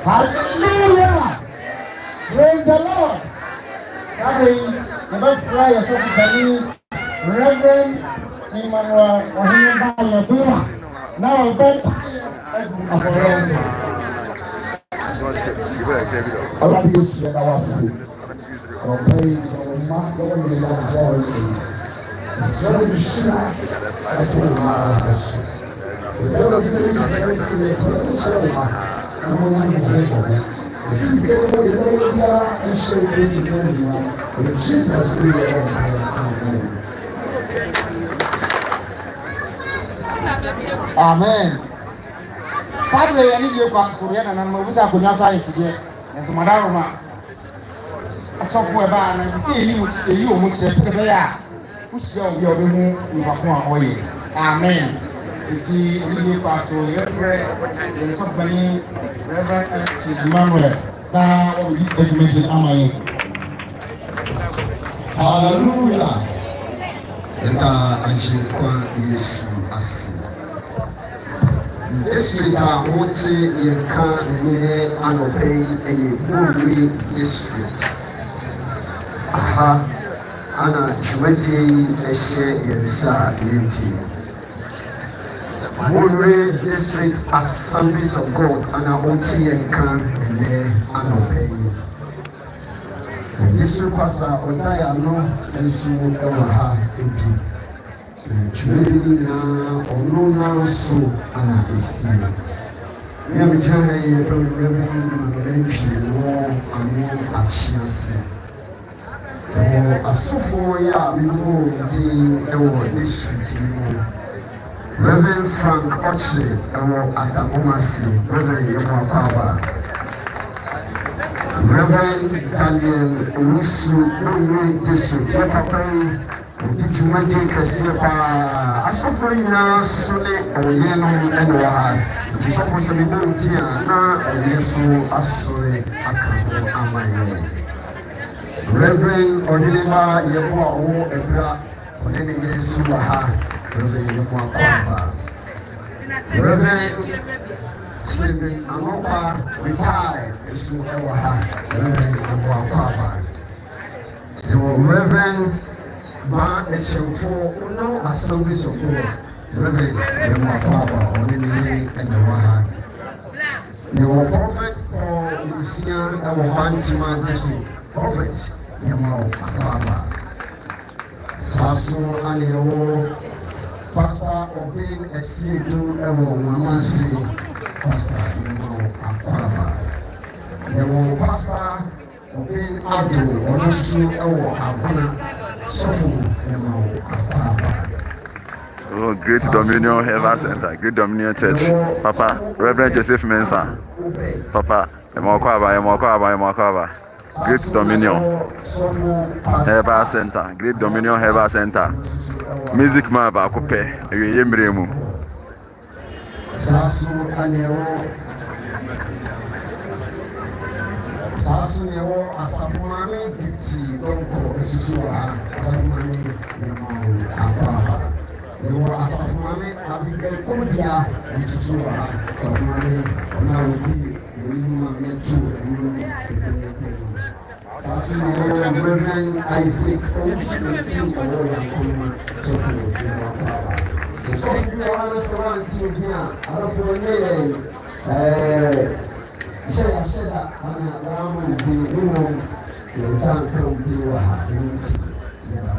Hallelujah! Praise the Lord! Sorry, never fly a certain Reverend Emmanuel Oheneba. Now I bet Allah is when I was sick. Okay, master when you are born. So you should I told my house. The God of the is very free. I'm going to go. It is getting more than we are and show Christ in Jesus' name. Amen. Saturday, I need you to come to Korea and I'm going to go to Korea. As a madam, a software ban and see you which is the way which shall be in Baffour. Amen. Iti ini pastor Reverend somebody Reverend Emmanuel na obi segment amai. Hallelujah. Eta ajikwa Yesu asi. District a wote yeka ne anopei Buri district. Aha ana chwete eshe yensa yeti. Buri district Assemblies of God ana oti yeka ne anopei. The district pastor Odehyie no ensu ewa ebi. Chwede na onona so ana esi. Me am jahai from Reverend Amanfi no anu achiase. Asofo ya minimo di ewo district no. Reverend Frank Ochley ewo Adamomasi Reverend Yemo Kwaba. Reverend Daniel Ejisu-Abankro District, Papa, did you want to Kasiapa? I suffer in a Sunday or Yellow and Waha. It is supposed to be no dear, now, yes, so I saw it. I can't am I Reverend Oheneba, Yabo, Ebra, Odehyie Keff, Reverend Yabo, Reverend Stephen Anopa, retired, Ejisu-Abankro, Reverend Yabo, the Reverend Ma Echemfo, no Assembly of God, Reverend Yabo, Oheneba, and the Waha. The Prophet Paul Lucian, our Bantima District, Prophet Yabo, Sasu Aneo, Pastor Obin Aseibu Amanfi, Pastor Yabo, Yabo, Pastor Obin Abdu, Onusu Ewo Akuna, Sofu Yabo. Oh, Great Dominion Health Center, Great Dominion Church. Papa, Reverend Joseph Mensah. Papa, Emokaba. Great Dominion Health Center, Great Dominion Health Center. Music man ba kope, yemremu. Sasu Newo Asafumami Gipti Donko Ejisu-Abankro Asafumami Yamawu Akwaba. Newo Asafumami Abigail Kodia Ejisu-Abankro Asafumami Onawudi Yenima Yetu Enyu Sasu Newo Reverend Isaac Ousmeti Owo Yankoma Sofu Akwaba. So Sofu Yohana Sawanti Odia Alofo Sheda ana lamu di nimo yensanka udi wa inti yaba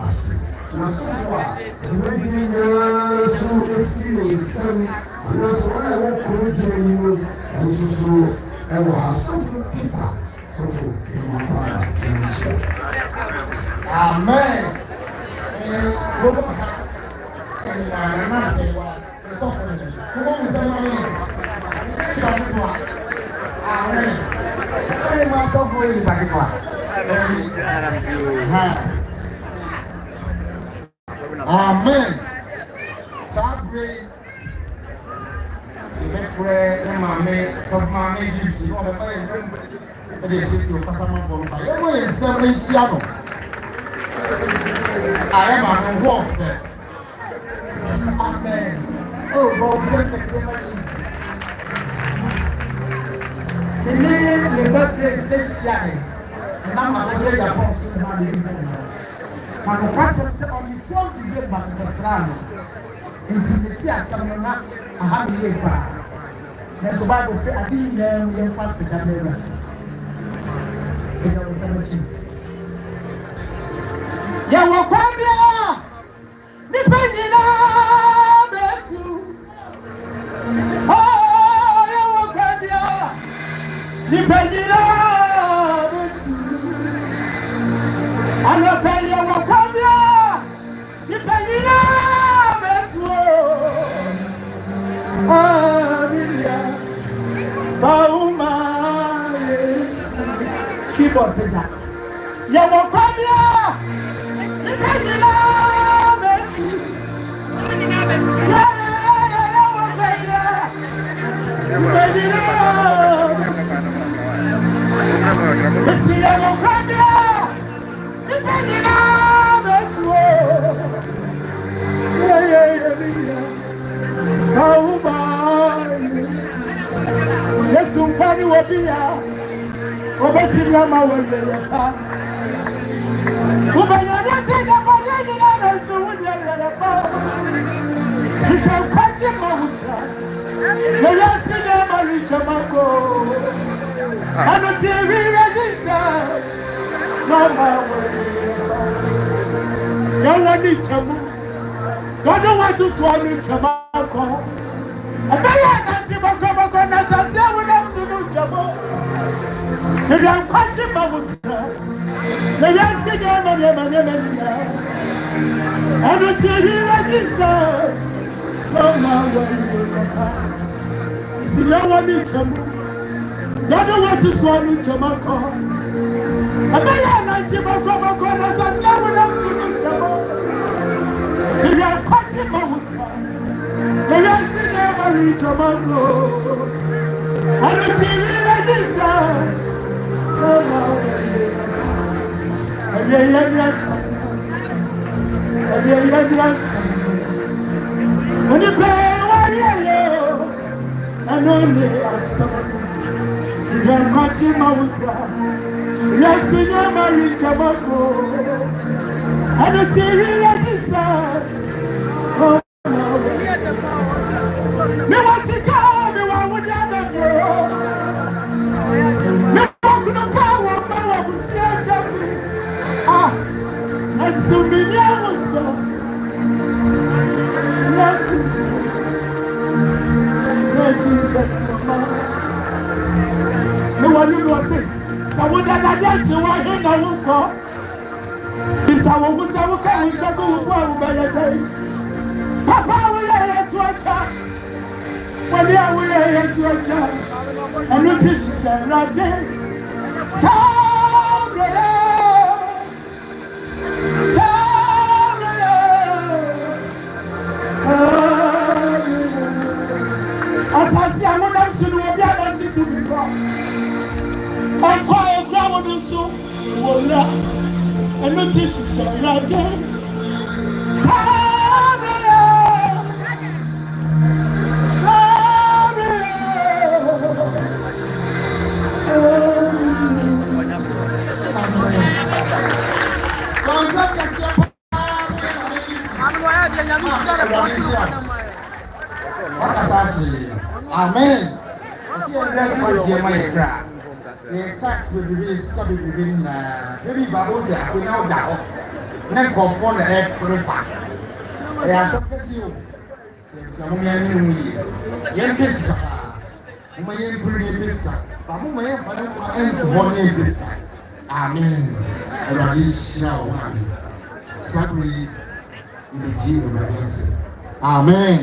asi na sofa di na su esi nsam na so na wo kuru di yimo nsusu e wo hasofu pita sofu Amen. Bobo na na se wa sofu ko mo se ma ni Amen. Amen. Amen. Sabre. My friend, my mommy, gift you. They say to customer for me. You know, in some Asiano. I am a warfare. Amen. Oh, God, thank you so much. The name of God is shine. And I'm not sure you're going to have it. And the pastor on the 12th December, the Srano, intimate as someone I have a year back. There's the Bible says, I didn't know you're fasting that never. It was so Jesus. Yeah, we'll come here. Depending on you. Oh, you will come here. Depending on and the penny will come here. Depending on keyboard picture. You will come here. Depending on yes, somebody will be here. Obetimia maweleka. Ubanyana sega bagani na suwunya lelepa. Kikampache mahuta. Neyasi na malichamako. Ano TV register. Mama weleka. Yala ni chamu. Don't want to swallow chamako. Abaya kanti bako na sasa wuna msunu chamo. I'm catching my wood. The young singer, I don't see Jesus. Oh, my way. See, no one in trouble. Don't know what is going in Jamaica. A man and Jamaica, as I said, when I'm in Jamaica. They are catching my wood. They are seeing every Jamaica. And it's in the distance. And they are yes. And they are yes. And you pay one year. And only as someone. You're catching my wood. Yes, in your married Jamaica. And it's in the distance. Me want to come, me want to never know. Me want to power, me want to see something. Ah, let's do me now. Let's Jesus. Me want to say, someone that dance, you want to know. This I want to say, we can't go by the day. Papa will let you a child. When you are with your child, and you teach them right there. As I see, I want them to do what they are going to do before. I call a grandma to do, and you teach them right there. Amen. See a great point, my crack. The tax will be coming within very babosa without doubt. Neck of one head prefer. They are some you. Young business. My young pretty business. But whom I am to one name business. Amen. And I is now. Sadly, amen.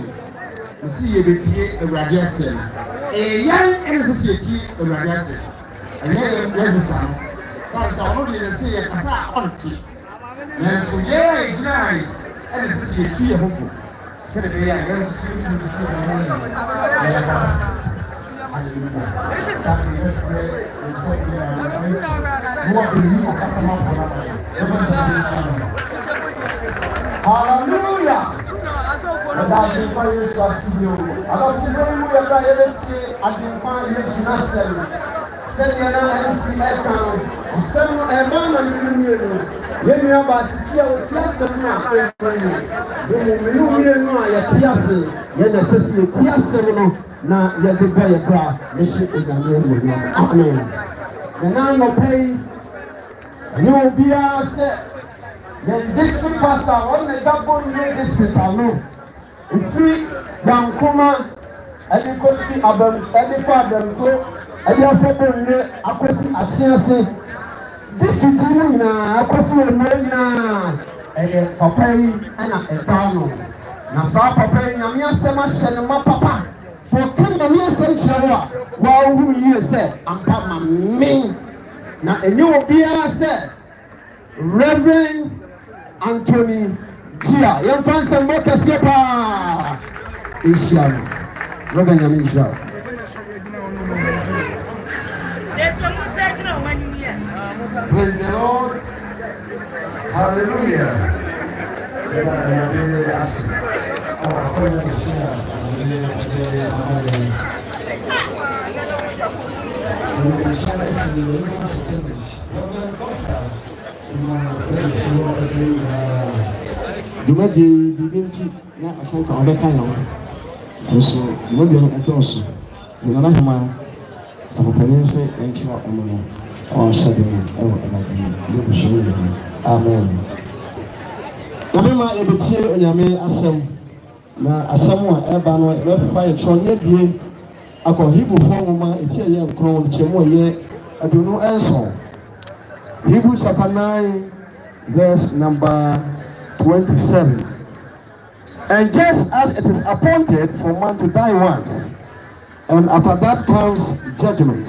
We see you be a radiation. A young society a radiation. And then there's a son. So I want to say a casa on tea. And so, yeah, it's nice. And it's a society of hopeful. Said a day I went to see hallelujah. And I think I used to see you. I don't think we are going to say, I didn't find you to not send me another MC account. Send me a man and you. When you are about to see our tears now, you know, your tears, your necessity, tears, now you're the boy, a cry, the ship is a name. Amen. And now you're paying, you will be set. Then this pastor, on the double district, I know. In 3, Yankuma, and you see Adam, and the father, and you have to acquire a chance. This is doing a question, and Papa and a town. Nasa Papa, and me as a master, and my papa. For 10 years, while who you said, and Papa, me. Now, and you will be said, Reverend Anthony Tia, young fans and workers, Islam, Reverend Yamisha. Praise the Lord. Hallelujah. Dumadi bibinti na asanka obeka yo nso dumadi no edoso na na hama tapopense encho amano o sabini o amadi yo bishiri amen Yamema ebetie onyame asem na asem a eba no ebefa ye tronye bie akọ Hebrew ngoma etie ye nkron chemo ye aduno enso Hebrew chapter 9 verse number 27. And just as it is appointed for man to die once, and after that comes judgment,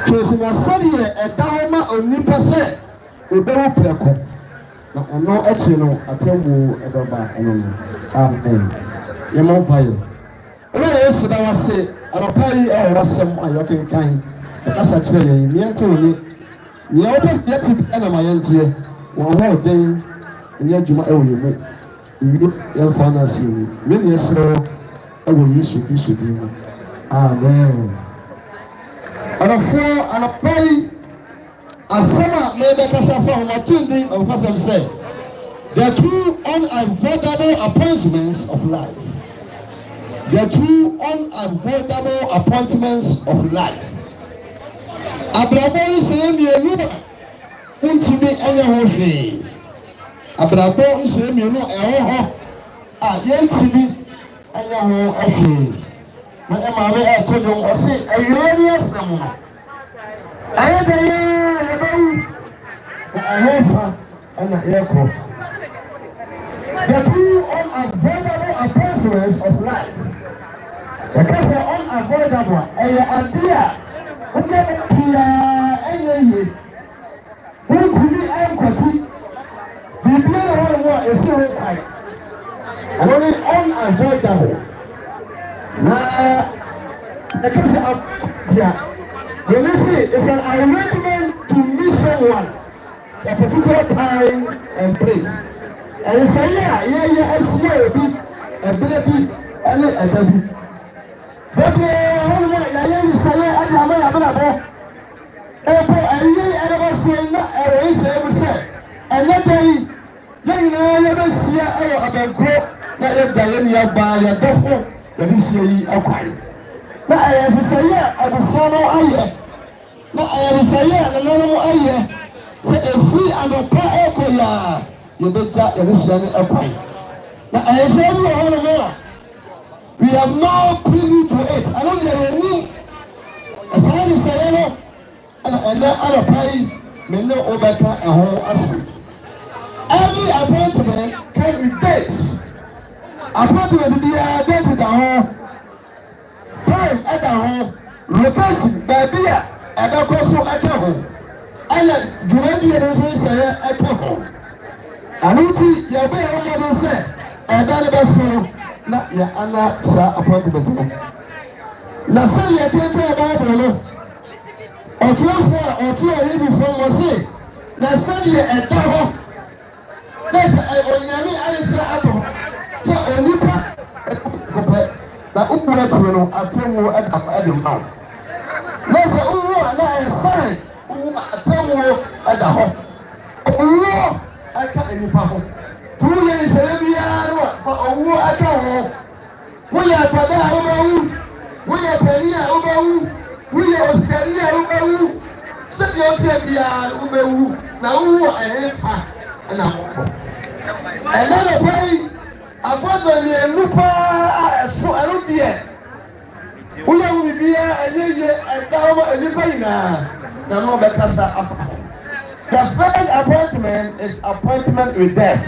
Chosina sadi e dauma onipa se obewu preko na ono echi no apewu edoba eno no amen yemo paye ere yesu da wase arapai e wasem ayoken kan e kasa kire ye miento ni ni opes yeti ena mayentie won ho den ni adwuma e wo yemu wi e fa na si ni me ni esro e wo yesu kristo bi amen. And a pay a summer made a casa from a tuning of what I'm saying. There are two unavoidable appointments of life. There are two unavoidable appointments of life. Abrabo is a new intimate any Abrabo is a new a yet any my mother I told you was it a year someone. I had a year I have and a aircraft. The two unavoidable appointments of life. Because they're unavoidable, and your idea who get here who could be empathy. The being is so high. And only unavoidable. Now, the case of here, when you see it's an arrangement to meet someone at a particular time and place. And it's a I see a bit, and a bit. But you say, I am a I never seen and let me, never see Ejisu-Abankro, not a Diana by a Baffour Kyei. Now I have to say, I will follow I. Now I have to say, no I. Say a free and a pair you better initially acquire. Now I have said you all more. We have no preview to it. I don't get any. As I say, and then other pay may know Obeka and home as every appointment can be dates. Appointment to be a date with the home. Time at the home. Location, baby, at the cost at the home. And then Jurandy and say at the home. And you your way on what say, and then the best not your Anna sa appointment. Now say you can't tell about or 12 or 2 years before was say. Now say you at the home. That's I say at home. So only na umura tuno atemu adam now. Na say na e sign atemu adaho. Aka enipa ho. 2 years bia no for owo aka ho. We are pada obawu. We are peria obawu. We are oskaria obawu. Se di o te bia obawu. Na wo ehefa na ho. Another way agbọ́dọ̀ ni ẹnupa so ẹnu díẹ̀ wúyẹ wúmi bíyà ẹyẹyẹ ẹ̀dá ọmọ ẹnipa yìnyínná nánú ọbẹ̀ kásá afa. The third appointment is appointment with death.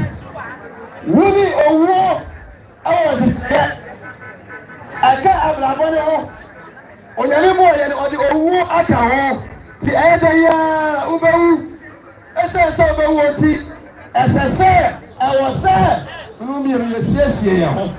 Wúni owó ẹwọ ṣiṣẹ́ ẹ̀ka àbúràbọ̀ ni wọ́n ònyàlẹ́ mú ọ̀yẹ́ ni ọ̀dí owó aka wọ́n ti ẹ̀yẹ́dẹ̀ yá ọbẹ̀wú ẹsẹ̀ ọbẹ̀wú ọtí ẹsẹ̀ sẹ́ ẹ̀wọ̀ sẹ́. Numi yesiesie ya ho